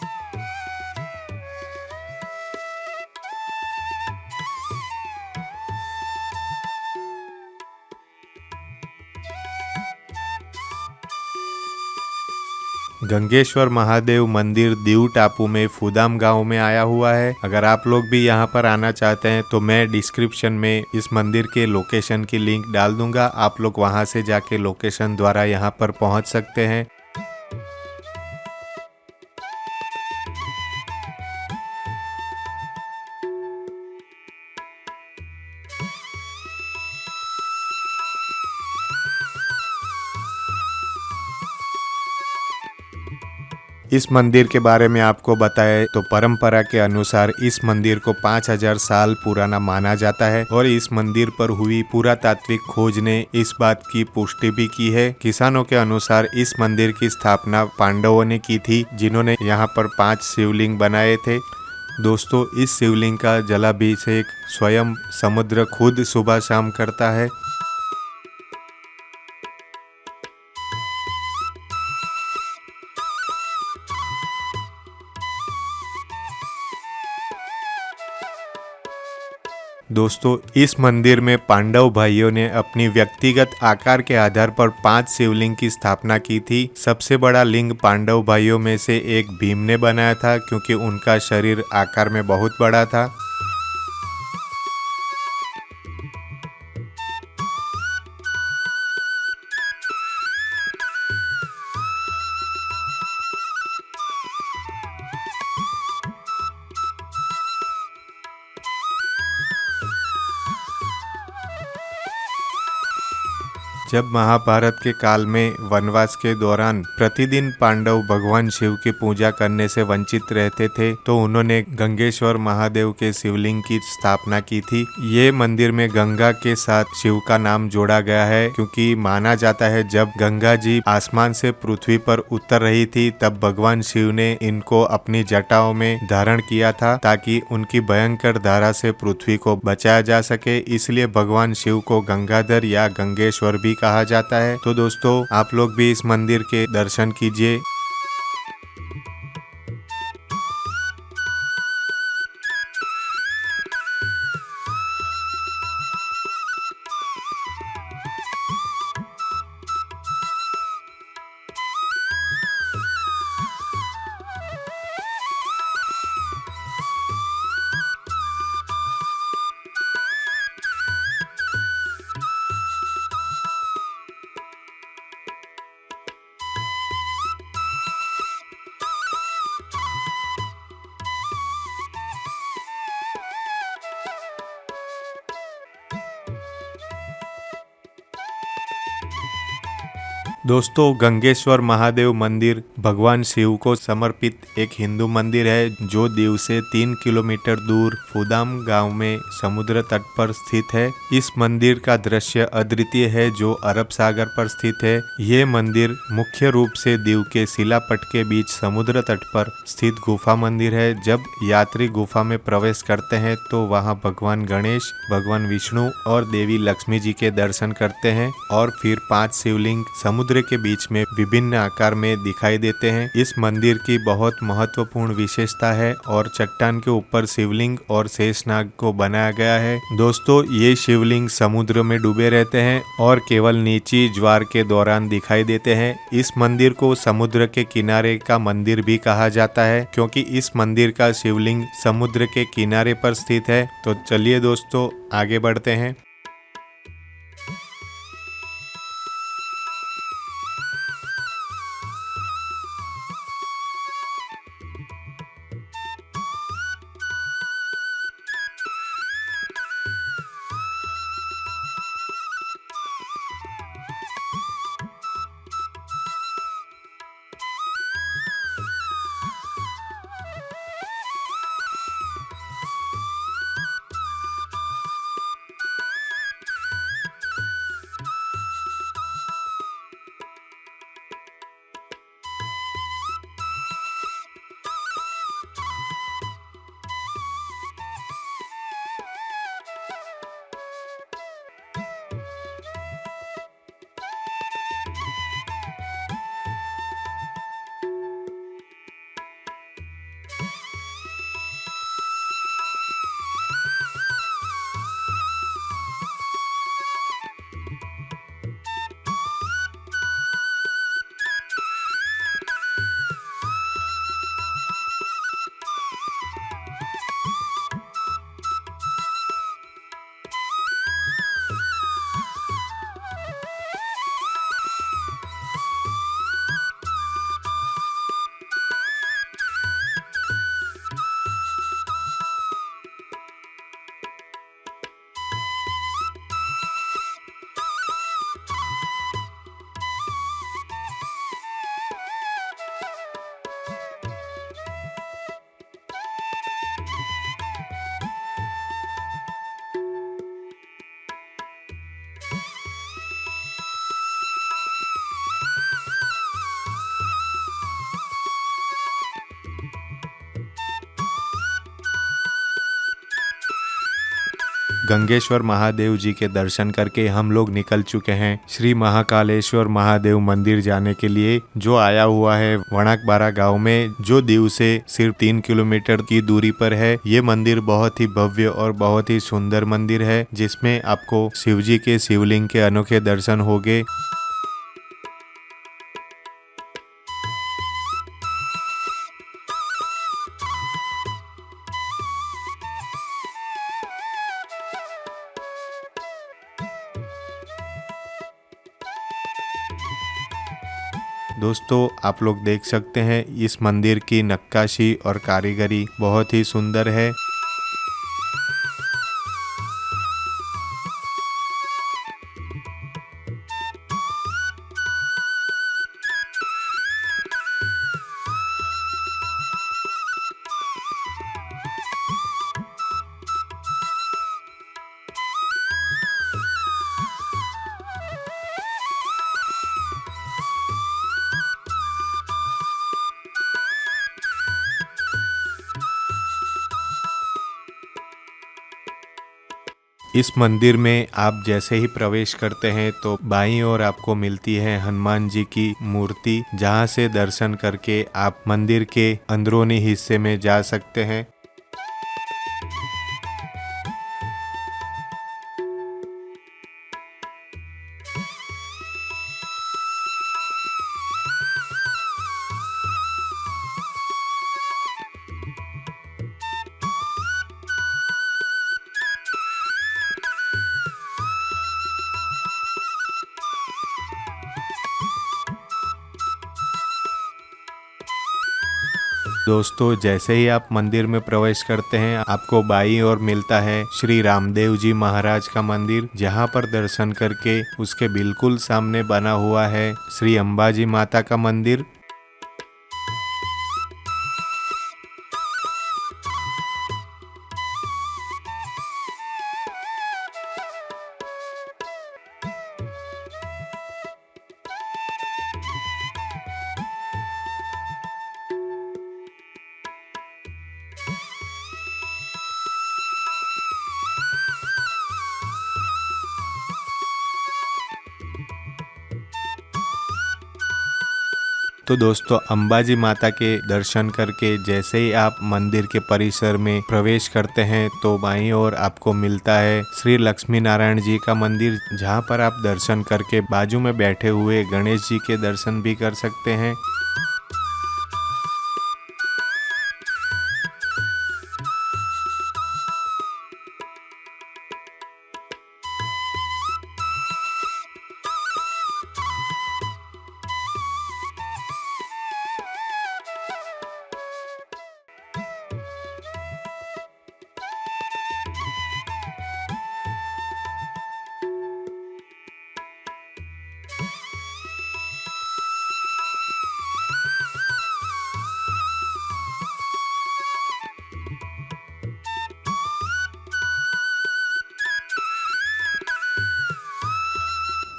गंगेश्वर महादेव मंदिर दीव टापू में फूदाम गांव में आया हुआ है। अगर आप लोग भी यहां पर आना चाहते हैं तो मैं डिस्क्रिप्शन में इस मंदिर के लोकेशन की लिंक डाल दूंगा। आप लोग वहां से जाके लोकेशन द्वारा यहां पर पहुंच सकते हैं। इस मंदिर के बारे में आपको बताएं तो परंपरा के अनुसार इस मंदिर को 5000 साल पुराना माना जाता है और इस मंदिर पर हुई पुरातात्विक खोज ने इस बात की पुष्टि भी की है। किसानों के अनुसार इस मंदिर की स्थापना पांडवों ने की थी, जिन्होंने यहाँ पर 5 शिवलिंग बनाए थे। दोस्तों, इस शिवलिंग का जलाभिषेक स्वयं समुद्र खुद सुबह शाम करता है। दोस्तों, इस मंदिर में पांडव भाइयों ने अपनी व्यक्तिगत आकार के आधार पर 5 शिवलिंग की स्थापना की थी। सबसे बड़ा लिंग पांडव भाइयों में से एक भीम ने बनाया था, क्योंकि उनका शरीर आकार में बहुत बड़ा था। जब महाभारत के काल में वनवास के दौरान प्रतिदिन पांडव भगवान शिव की पूजा करने से वंचित रहते थे, तो उन्होंने गंगेश्वर महादेव के शिवलिंग की स्थापना की थी। ये मंदिर में गंगा के साथ शिव का नाम जोड़ा गया है, क्योंकि माना जाता है जब गंगा जी आसमान से पृथ्वी पर उतर रही थी तब भगवान शिव ने इनको अपनी जटाओं में धारण किया था, ताकि उनकी भयंकर धारा से पृथ्वी को बचाया जा सके। इसलिए भगवान शिव को गंगाधर या गंगेश्वर भी कहा जाता है। तो दोस्तों, आप लोग भी इस मंदिर के दर्शन कीजिए। दोस्तों, गंगेश्वर महादेव मंदिर भगवान शिव को समर्पित एक हिंदू मंदिर है, जो दीव से 3 किलोमीटर दूर फूदाम गांव में समुद्र तट पर स्थित है। इस मंदिर का दृश्य अद्वितीय है, जो अरब सागर पर स्थित है। ये मंदिर मुख्य रूप से दीव के शिलापट के बीच समुद्र तट पर स्थित गुफा मंदिर है। जब यात्री गुफा में प्रवेश करते हैं तो वहाँ भगवान गणेश, भगवान विष्णु और देवी लक्ष्मी जी के दर्शन करते हैं और फिर 5 शिवलिंग समुद्र समुद्र के बीच में विभिन्न आकार में दिखाई देते हैं। इस मंदिर की बहुत महत्वपूर्ण विशेषता है और चट्टान के ऊपर शिवलिंग और शेषनाग को बनाया गया है। दोस्तों, ये शिवलिंग समुद्र में डूबे रहते हैं और केवल नीची ज्वार के दौरान दिखाई देते हैं। इस मंदिर को समुद्र के किनारे का मंदिर भी कहा जाता है क्योंकि इस मंदिर का शिवलिंग समुद्र के किनारे पर स्थित है। तो चलिए दोस्तों, आगे बढ़ते हैं। गंगेश्वर महादेव जी के दर्शन करके हम लोग निकल चुके हैं श्री महाकालेश्वर महादेव मंदिर जाने के लिए, जो आया हुआ है वणाकबारा गांव में, जो दीव से सिर्फ 3 किलोमीटर की दूरी पर है। ये मंदिर बहुत ही भव्य और बहुत ही सुंदर मंदिर है, जिसमें आपको शिव जी के शिवलिंग के अनोखे दर्शन होंगे। दोस्तों, आप लोग देख सकते हैं इस मंदिर की नक्काशी और कारीगरी बहुत ही सुंदर है। इस मंदिर में आप जैसे ही प्रवेश करते हैं तो बाईं ओर आपको मिलती है हनुमान जी की मूर्ति, जहां से दर्शन करके आप मंदिर के अंदरूनी हिस्से में जा सकते हैं। दोस्तों, जैसे ही आप मंदिर में प्रवेश करते हैं आपको बाईं ओर मिलता है श्री रामदेव जी महाराज का मंदिर, जहां पर दर्शन करके उसके बिल्कुल सामने बना हुआ है श्री अंबाजी माता का मंदिर। तो दोस्तों अंबाजी माता के दर्शन करके जैसे ही आप मंदिर के परिसर में प्रवेश करते हैं तो बाईं ओर आपको मिलता है श्री लक्ष्मी नारायण जी का मंदिर, जहां पर आप दर्शन करके बाजू में बैठे हुए गणेश जी के दर्शन भी कर सकते हैं।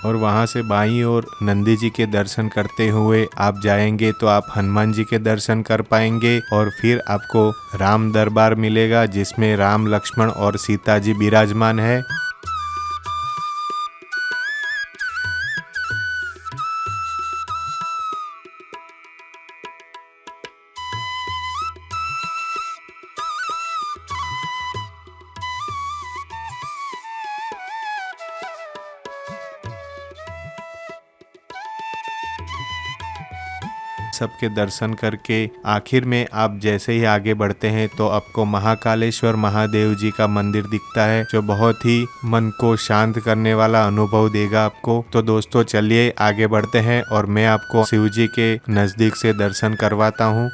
और वहां से बाईं ओर नंदी जी के दर्शन करते हुए आप जाएंगे तो आप हनुमान जी के दर्शन कर पाएंगे और फिर आपको राम दरबार मिलेगा, जिसमें राम, लक्ष्मण और सीता जी विराजमान है। सबके दर्शन करके आखिर में आप जैसे ही आगे बढ़ते हैं तो आपको महाकालेश्वर महादेव जी का मंदिर दिखता है, जो बहुत ही मन को शांत करने वाला अनुभव देगा आपको। तो दोस्तों चलिए आगे बढ़ते हैं और मैं आपको शिव जी के नजदीक से दर्शन करवाता हूँ।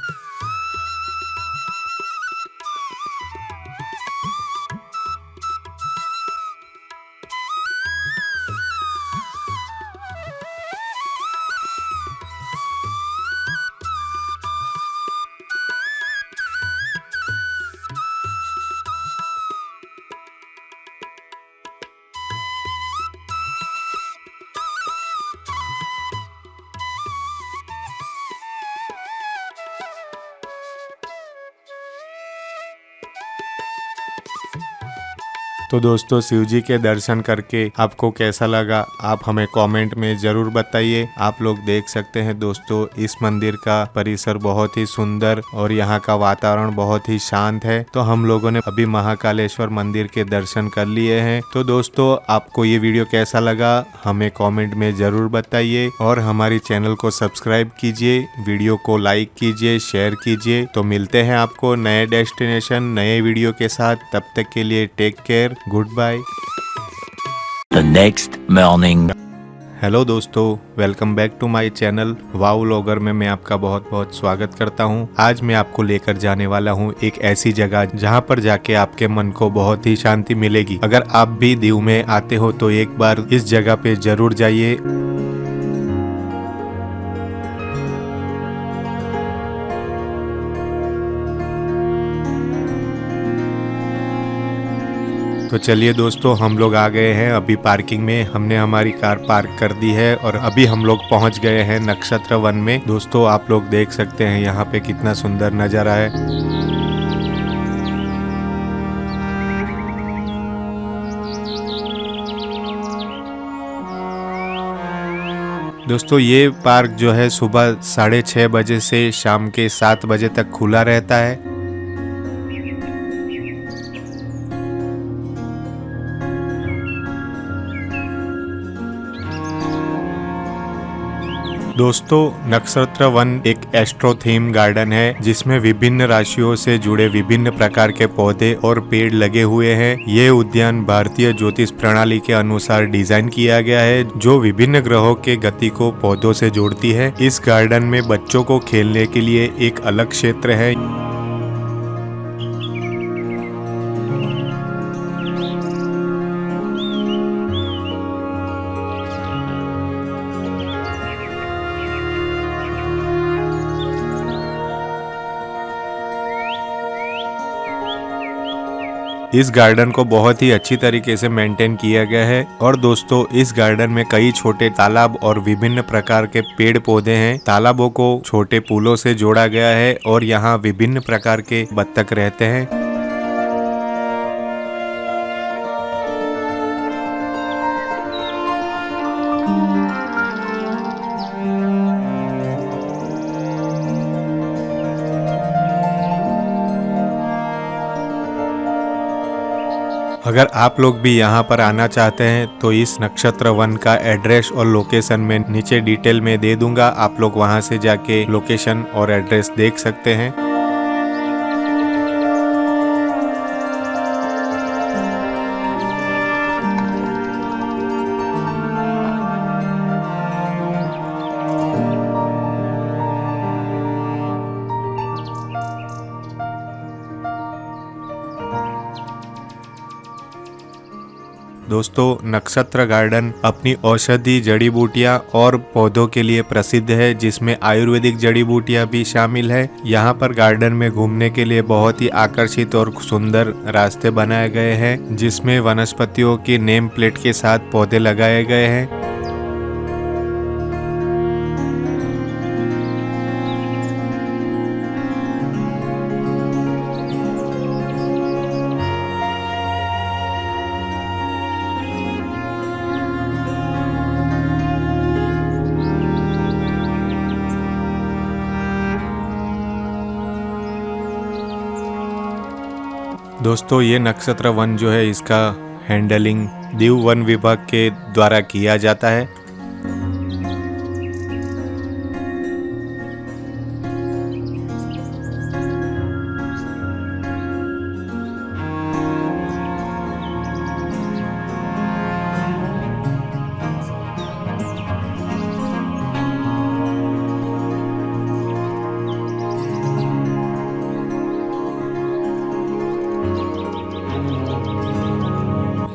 तो दोस्तों शिव जी के दर्शन करके आपको कैसा लगा आप हमें कमेंट में जरूर बताइए। आप लोग देख सकते हैं दोस्तों इस मंदिर का परिसर बहुत ही सुंदर और यहाँ का वातावरण बहुत ही शांत है। तो हम लोगों ने अभी महाकालेश्वर मंदिर के दर्शन कर लिए हैं। तो दोस्तों आपको ये वीडियो कैसा लगा हमें कमेंट में जरूर बताइए और हमारी चैनल को सब्सक्राइब कीजिए, वीडियो को लाइक कीजिए, शेयर कीजिए। तो मिलते हैं आपको नए डेस्टिनेशन नए वीडियो के साथ, तब तक के लिए take care, good bye. The next morning. Hello दोस्तों, welcome back to my channel wow vlogger में मैं आपका बहुत बहुत स्वागत करता हूं। आज मैं आपको लेकर जाने वाला हूं एक ऐसी जगह जहां पर जाके आपके मन को बहुत ही शांति मिलेगी। अगर आप भी दीव में आते हो तो एक बार इस जगह पे जरूर जाइए। तो चलिए दोस्तों हम लोग आ गए हैं अभी पार्किंग में। हमने हमारी कार पार्क कर दी है और अभी हम लोग पहुंच गए हैं नक्षत्र वन में। दोस्तों आप लोग देख सकते हैं यहाँ पे कितना सुंदर नजारा है। दोस्तों ये पार्क जो है सुबह 6:30 बजे से शाम के 7 बजे तक खुला रहता है। दोस्तों नक्षत्र वन एक एस्ट्रो थीम गार्डन है जिसमें विभिन्न राशियों से जुड़े विभिन्न प्रकार के पौधे और पेड़ लगे हुए हैं। ये उद्यान भारतीय ज्योतिष प्रणाली के अनुसार डिजाइन किया गया है, जो विभिन्न ग्रहों के गति को पौधों से जोड़ती है। इस गार्डन में बच्चों को खेलने के लिए एक अलग क्षेत्र है। इस गार्डन को बहुत ही अच्छी तरीके से मेंटेन किया गया है। और दोस्तों इस गार्डन में कई छोटे तालाब और विभिन्न प्रकार के पेड़ पौधे हैं। तालाबों को छोटे पुलों से जोड़ा गया है और यहाँ विभिन्न प्रकार के बत्तख रहते हैं। अगर आप लोग भी यहाँ पर आना चाहते हैं तो इस नक्षत्र वन का एड्रेस और लोकेशन में नीचे डिटेल में दे दूंगा, आप लोग वहाँ से जाके लोकेशन और एड्रेस देख सकते हैं। दोस्तों, नक्षत्र गार्डन अपनी औषधि जड़ी बूटियां और पौधों के लिए प्रसिद्ध है, जिसमें आयुर्वेदिक जड़ी बूटियां भी शामिल है। यहाँ पर गार्डन में घूमने के लिए बहुत ही आकर्षित और सुंदर रास्ते बनाए गए हैं, जिसमें वनस्पतियों की नेम प्लेट के साथ पौधे लगाए गए हैं। दोस्तों, ये नक्षत्र वन जो है इसका हैंडलिंग दीव वन विभाग के द्वारा किया जाता है।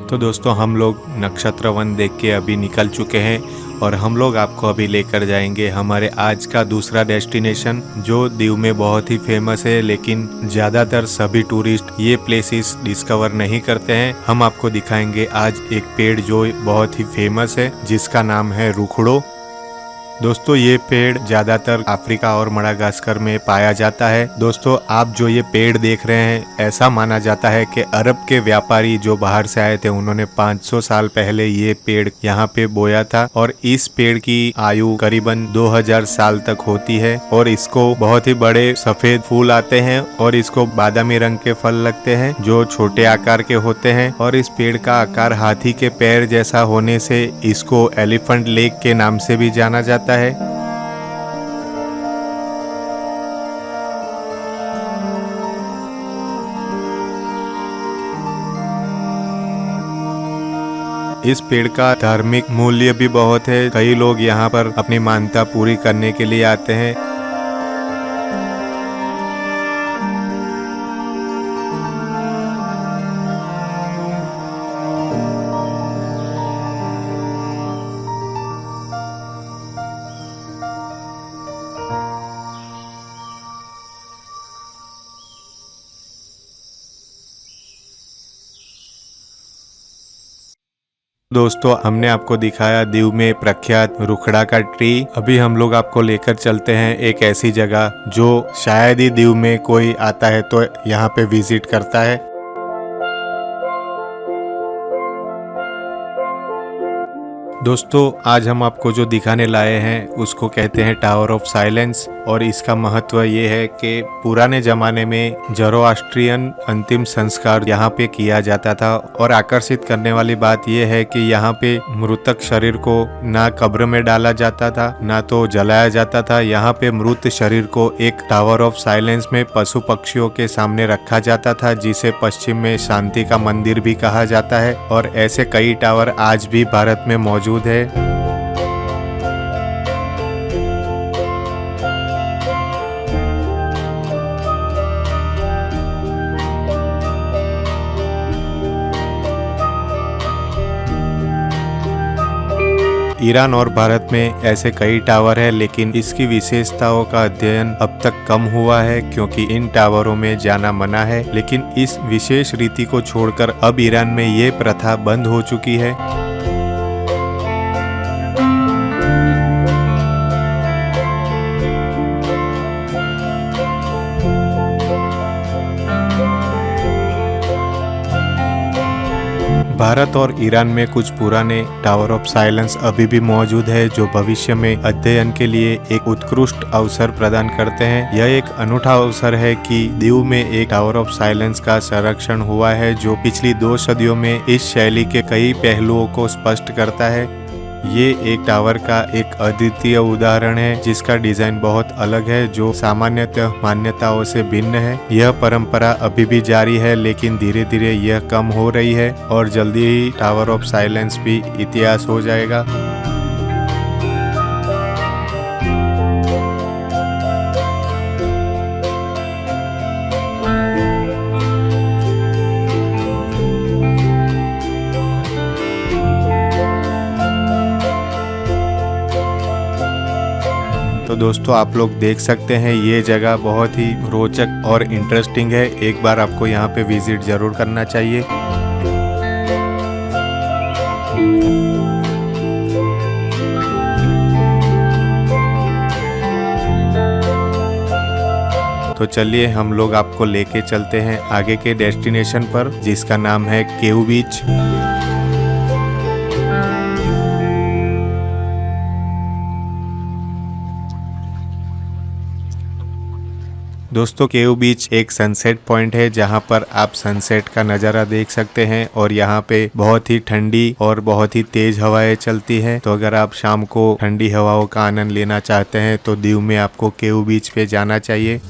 तो दोस्तों, हम लोग नक्षत्र वन देख के अभी निकल चुके हैं और हम लोग आपको अभी लेकर जाएंगे हमारे आज का दूसरा डेस्टिनेशन, जो दीव में बहुत ही फेमस है, लेकिन ज़्यादातर सभी टूरिस्ट ये प्लेसेस डिस्कवर नहीं करते हैं। हम आपको दिखाएंगे आज एक पेड़ जो बहुत ही फेमस है, जिसका नाम है रुखड़ो। दोस्तों, ये पेड़ ज्यादातर अफ्रीका और मडागास्कर में पाया जाता है। दोस्तों, आप जो ये पेड़ देख रहे हैं, ऐसा माना जाता है कि अरब के व्यापारी जो बाहर से आए थे, उन्होंने 500 साल पहले ये पेड़ यहाँ पे बोया था और इस पेड़ की आयु करीबन 2000 साल तक होती है और इसको बहुत ही बड़े सफेद फूल आते हैं और इसको बादामी रंग के फल लगते हैं जो छोटे आकार के होते हैं और इस पेड़ का आकार हाथी के पैर जैसा होने से इसको एलिफेंट लेक के नाम से भी जाना जाता है। इस पेड़ का धार्मिक मूल्य भी बहुत है। कई लोग यहाँ पर अपनी मान्यता पूरी करने के लिए आते हैं। दोस्तों, हमने आपको दिखाया दीव में प्रख्यात रुखड़ा का ट्री। अभी हम लोग आपको लेकर चलते हैं एक ऐसी जगह जो शायद ही दीव में कोई आता है तो यहाँ पे विजिट करता है। दोस्तों, आज हम आपको जो दिखाने लाए हैं उसको कहते हैं टावर ऑफ साइलेंस और इसका महत्व ये है कि पुराने जमाने में ज़ोरोआस्ट्रियन अंतिम संस्कार यहाँ पे किया जाता था और आकर्षित करने वाली बात यह है कि यहाँ पे मृतक शरीर को ना कब्र में डाला जाता था ना तो जलाया जाता था। यहाँ पे मृत शरीर को एक टावर ऑफ साइलेंस में पशु पक्षियों के सामने रखा जाता था, जिसे पश्चिम में शांति का मंदिर भी कहा जाता है और ऐसे कई टावर आज भी भारत में मौजूद है। ईरान और भारत में ऐसे कई टावर हैं, लेकिन इसकी विशेषताओं का अध्ययन अब तक कम हुआ है क्योंकि इन टावरों में जाना मना है। लेकिन इस विशेष रीति को छोड़कर अब ईरान में ये प्रथा बंद हो चुकी है। भारत और ईरान में कुछ पुराने टावर ऑफ साइलेंस अभी भी मौजूद है जो भविष्य में अध्ययन के लिए एक उत्कृष्ट अवसर प्रदान करते हैं। यह एक अनूठा अवसर है कि दीव में एक टावर ऑफ साइलेंस का संरक्षण हुआ है जो पिछली 2 सदियों में इस शैली के कई पहलुओं को स्पष्ट करता है। ये एक टावर का एक अद्वितीय उदाहरण है जिसका डिजाइन बहुत अलग है जो सामान्यतः मान्यताओं से भिन्न है। यह परंपरा अभी भी जारी है लेकिन धीरे धीरे यह कम हो रही है और जल्दी ही टावर ऑफ साइलेंस भी इतिहास हो जाएगा। तो दोस्तों आप लोग देख सकते हैं ये जगह बहुत ही रोचक और इंटरेस्टिंग है। एक बार आपको यहाँ पे विजिट जरूर करना चाहिए। तो चलिए हम लोग आपको लेके चलते हैं आगे के डेस्टिनेशन पर जिसका नाम है केव बीच। दोस्तों केव बीच एक सनसेट पॉइंट है जहां पर आप सनसेट का नज़ारा देख सकते हैं और यहां पे बहुत ही ठंडी और बहुत ही तेज हवाएं चलती हैं। तो अगर आप शाम को ठंडी हवाओं का आनंद लेना चाहते हैं तो दीव में आपको केव बीच पे जाना चाहिए।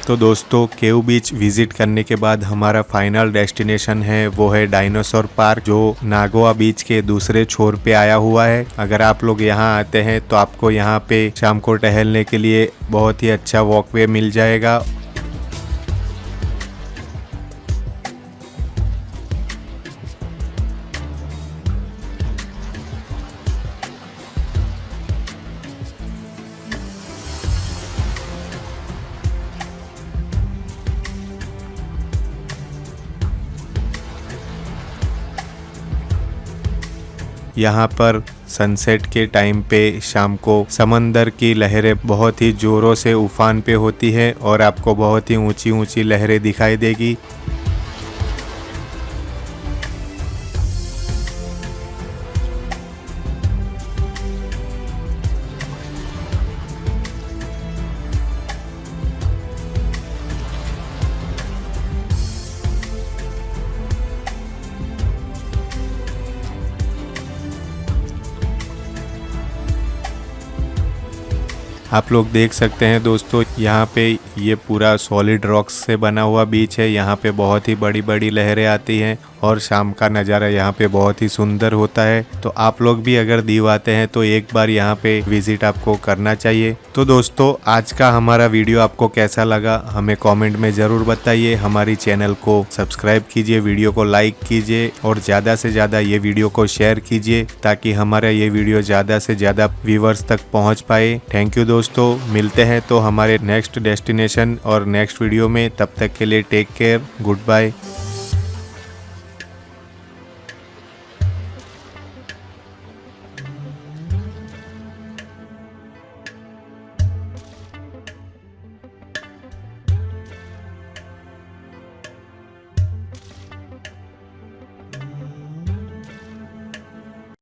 तो दोस्तों केव बीच विजिट करने के बाद हमारा फाइनल डेस्टिनेशन है वो है डायनासोर पार्क जो नागोआ बीच के दूसरे छोर पे आया हुआ है। अगर आप लोग यहाँ आते हैं तो आपको यहाँ पे शाम को टहलने के लिए बहुत ही अच्छा वॉकवे मिल जाएगा। यहाँ पर सनसेट के टाइम पे शाम को समंदर की लहरें बहुत ही जोरों से उफान पे होती है और आपको बहुत ही ऊंची ऊंची लहरें दिखाई देगी। आप लोग देख सकते हैं दोस्तों यहाँ पे ये पूरा सॉलिड रॉक्स से बना हुआ बीच है। यहाँ पे बहुत ही बड़ी बड़ी लहरें आती हैं और शाम का नज़ारा यहाँ पे बहुत ही सुंदर होता है। तो आप लोग भी अगर दीव आते हैं तो एक बार यहाँ पे विजिट आपको करना चाहिए। तो दोस्तों आज का हमारा वीडियो आपको कैसा लगा हमें कमेंट में ज़रूर बताइए। हमारी चैनल को सब्सक्राइब कीजिए, वीडियो को लाइक कीजिए और ज़्यादा से ज़्यादा ये वीडियो को शेयर कीजिए ताकि हमारा ये वीडियो ज़्यादा से ज़्यादा व्यूवर्स तक पहुँच पाए। थैंक यू दोस्तों, मिलते हैं तो हमारे नेक्स्ट डेस्टिनेशन और नेक्स्ट वीडियो में। तब तक के लिए टेक केयर, गुड बाय।